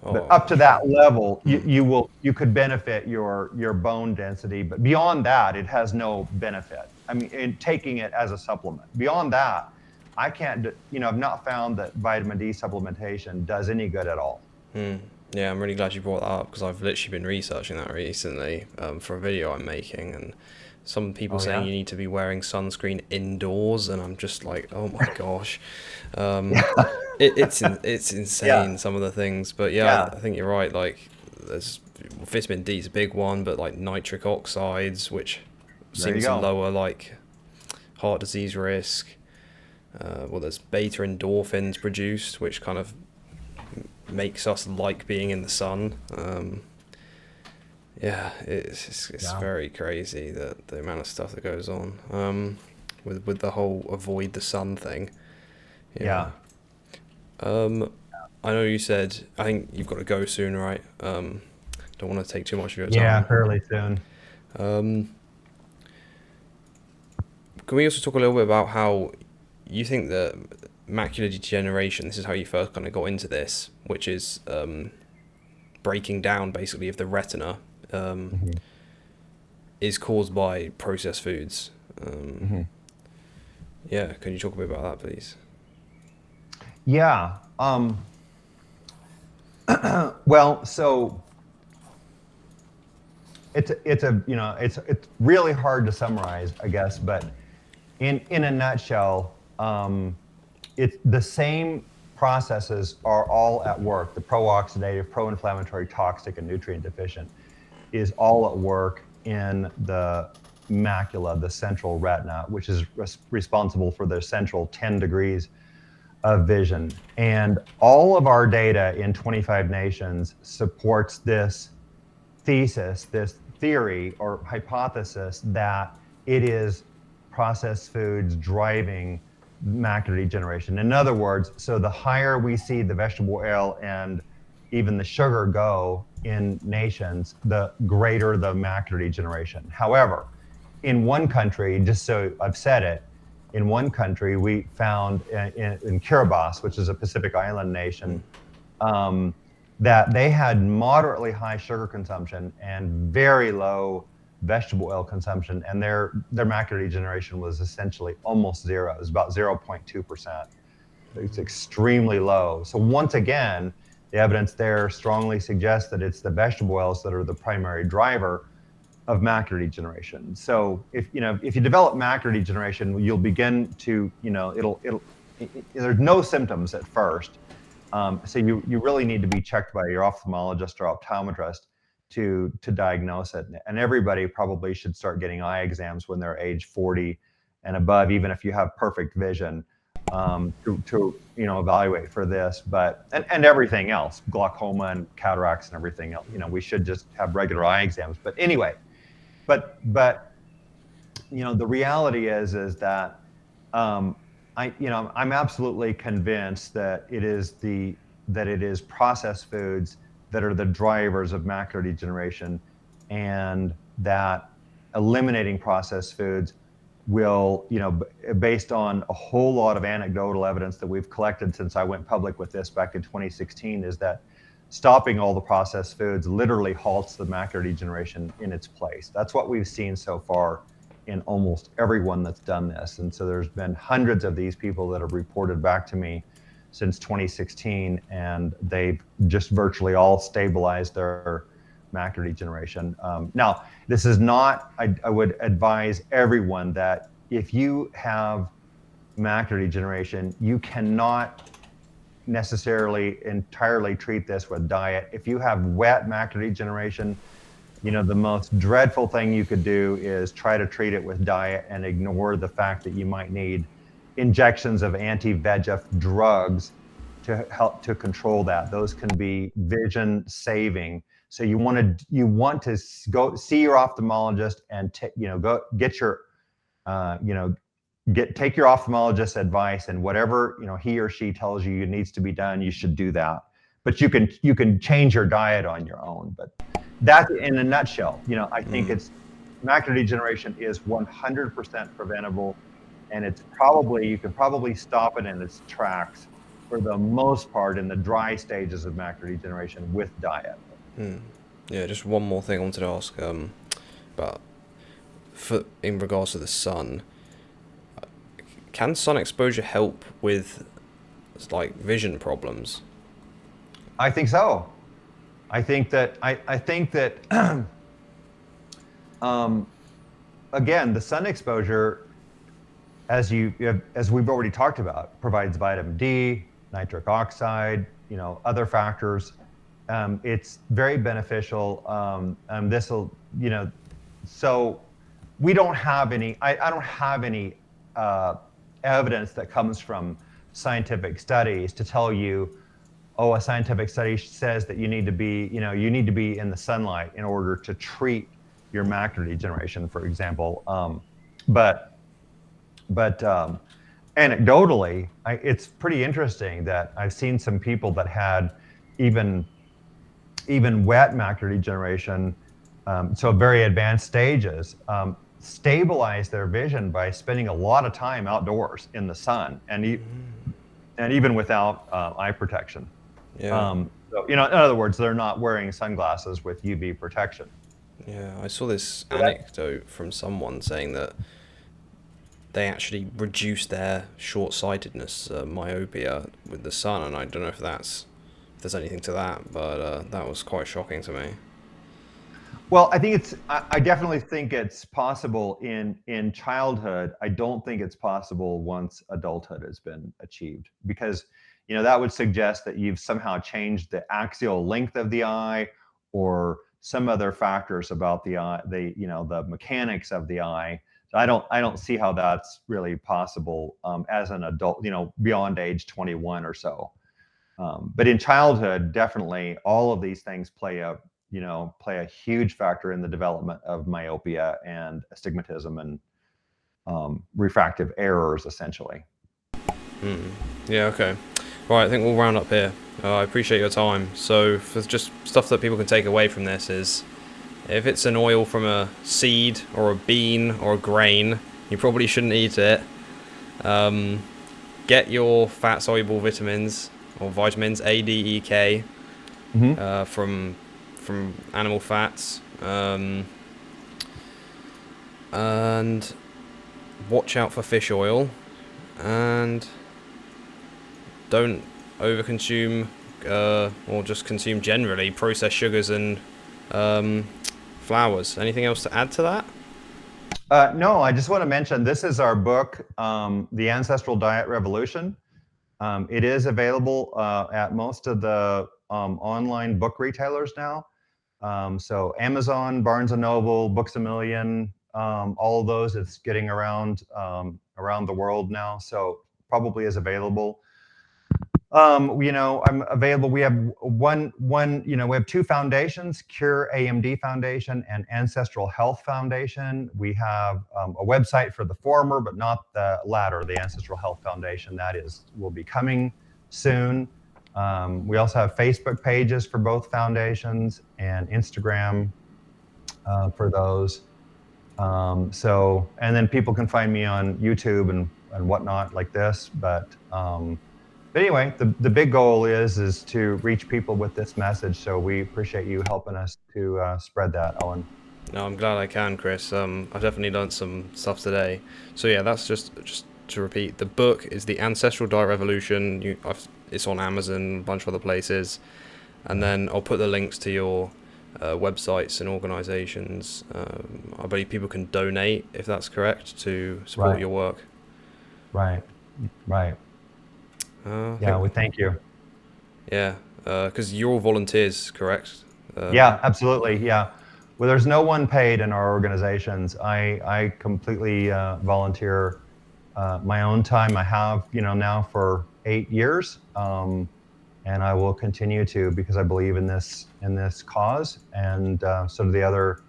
But up to that level, you could benefit your bone density, but beyond that, it has no benefit. I mean, in taking it as a supplement. Beyond that, I can't, I've not found that vitamin D supplementation does any good at all. Yeah, I'm really glad you brought that up, because I've literally been researching that recently for a video I'm making, and some people saying you need to be wearing sunscreen indoors, and I'm just like, oh my gosh. It's insane, some of the things, but I think you're right. Like, there's vitamin D is a big one, but like nitric oxides, which seems to lower like heart disease risk. Well, there's beta endorphins produced, which kind of makes us like being in the sun. It's very crazy, the amount of stuff that goes on with the whole avoid the sun thing. I know you said, I think you've got to go soon, right? Don't want to take too much of your time. Yeah, fairly soon. Can we also talk a little bit about how you think that macular degeneration, this is how you first kind of got into this, which is breaking down basically of the retina, is caused by processed foods. Yeah, can you talk a bit about that, please? Yeah. Well, so it's really hard to summarize, I guess, but in a nutshell, it's the same processes are all at work. The pro-oxidative, pro-inflammatory, toxic, and nutrient deficient is all at work in the macula, the central retina, which is responsible for the central 10 degrees of vision. And all of our data in 25 nations supports this thesis, this theory or hypothesis that it is processed foods driving macular degeneration. In other words, so the higher we see the vegetable oil and even the sugar go in nations, the greater the macular degeneration. However, in one country, just so I've said it, in one country we found in Kiribati, which is a Pacific Island nation, that they had moderately high sugar consumption and very low vegetable oil consumption, and their macular degeneration was essentially almost zero. It was about 0.2%. It's extremely low. So once again, the evidence there strongly suggests that it's the vegetable oils that are the primary driver of macular degeneration. So if you develop macular degeneration, you'll begin to, there's no symptoms at first. So you really need to be checked by your ophthalmologist or optometrist to diagnose it. And everybody probably should start getting eye exams when they're age 40 and above, even if you have perfect vision, to evaluate for this. But and everything else, glaucoma and cataracts and everything else, we should just have regular eye exams. But anyway, but the reality is that I'm absolutely convinced that it is processed foods that are the drivers of macular degeneration, and that eliminating processed foods will, based on a whole lot of anecdotal evidence that we've collected since I went public with this back in 2016, is that stopping all the processed foods literally halts the macular degeneration in its place. That's what we've seen so far in almost everyone that's done this. And so there's been hundreds of these people that have reported back to me since 2016, and they've just virtually all stabilized their macular degeneration. Now, this is not, I would advise everyone that if you have macular degeneration, you cannot necessarily entirely treat this with diet. If you have wet macular degeneration, the most dreadful thing you could do is try to treat it with diet and ignore the fact that you might need injections of anti-VEGF drugs to help to control that. Those can be vision saving. So you want to go see your ophthalmologist and go get your take your ophthalmologist's advice, and whatever he or she tells you needs to be done, you should do that. But you can change your diet on your own. But that's in a nutshell. I think it's macular degeneration is 100% preventable, and you can probably stop it in its tracks for the most part in the dry stages of macular degeneration with diet. Yeah, just one more thing I wanted to ask about in regards to the sun. Can sun exposure help with vision problems? I think so. I think that again, the sun exposure, as we've already talked about, provides vitamin D, nitric oxide, other factors. It's very beneficial. So we don't have any. I don't have any evidence that comes from scientific studies to tell you, a scientific study says that you need to be in the sunlight in order to treat your macular degeneration, for example. But anecdotally, it's pretty interesting that I've seen some people that had even wet macular degeneration, so very advanced stages, stabilize their vision by spending a lot of time outdoors in the sun, and even without eye protection. Yeah. So, in other words, they're not wearing sunglasses with UV protection. Yeah, I saw this anecdote from someone saying that they actually reduced their short-sightedness, myopia, with the sun, and I don't know if there's anything to that, but that was quite shocking to me. Well, I definitely think it's possible in childhood. I don't think it's possible once adulthood has been achieved, because that would suggest that you've somehow changed the axial length of the eye, or some other factors about the eye, the mechanics of the eye. So I don't see how that's really possible as an adult, beyond age 21 or so. But in childhood, definitely all of these things play a huge factor in the development of myopia and astigmatism and refractive errors, essentially. Yeah, okay. Right, I think we'll round up here. I appreciate your time. So, for just stuff that people can take away from this is, if it's an oil from a seed or a bean or a grain, you probably shouldn't eat it. Get your fat-soluble vitamins, or vitamins A, D, E, K, from animal fats, and watch out for fish oil, and don't overconsume or just consume generally processed sugars and flours. Anything else to add to that? No, I just want to mention, this is our book, The Ancestral Diet Revolution. It is available at most of the online book retailers now. So Amazon, Barnes & Noble, Books A Million, all of those, it's getting around the world now, so probably is available. I'm available. We have we have two foundations, Cure AMD Foundation and Ancestral Health Foundation. We have a website for the former, but not the latter, the Ancestral Health Foundation. Will be coming soon. We also have Facebook pages for both foundations and Instagram for those. So, and then people can find me on YouTube and whatnot like this. But anyway, the big goal is to reach people with this message. So we appreciate you helping us to spread that, Owen. No, I'm glad I can, Chris. I've definitely learned some stuff today. So yeah, that's just to repeat. The book is The Ancestral Diet Revolution. It's on Amazon, a bunch of other places, and then I'll put the links to your websites and organisations. I believe people can donate, if that's correct, to support Right. your work. Right. Right. I Yeah. think, We thank you. yeah, because you're all volunteers, correct? Yeah, absolutely. Yeah. Well, there's no one paid in our organizations. I completely volunteer my own time. I have, now for 8 years, and I will continue to because I believe in this cause, and so do the other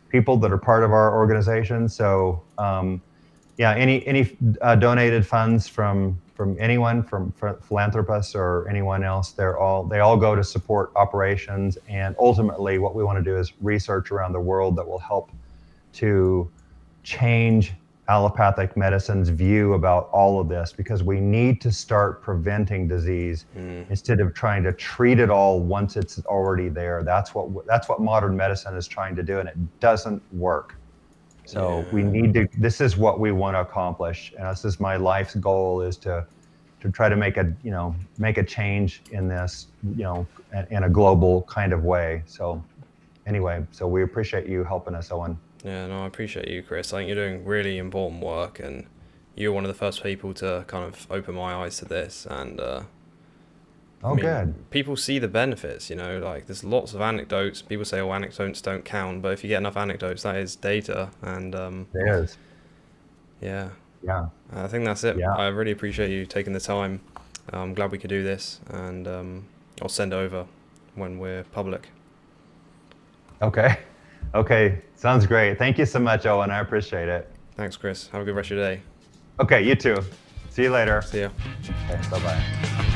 people that are part of our organization. So yeah, any donated funds from anyone, from philanthropists or anyone else, they all go to support operations. And ultimately, what we want to do is research around the world that will help to change allopathic medicine's view about all of this, because we need to start preventing disease instead of trying to treat it all once it's already there. That's what modern medicine is trying to do, and it doesn't work. So we need to. This is what we want to accomplish, and this is my life's goal: is to try to make a change in this, in a global kind of way. So anyway, so we appreciate you helping us, Owen. Yeah, no, I appreciate you, Chris. I think you're doing really important work, and you're one of the first people to kind of open my eyes to this. And I Oh, good. mean, people see the benefits, like there's lots of anecdotes. People say, oh, anecdotes don't count, but if you get enough anecdotes, that is data. And It is. yeah, Yeah. I think that's it. Yeah. I really appreciate you taking the time. I'm glad we could do this, and I'll send over when we're public. Okay. Okay. Sounds great. Thank you so much, Owen. I appreciate it. Thanks, Chris. Have a good rest of your day. Okay. You too. See you later. See ya. Okay. Bye bye.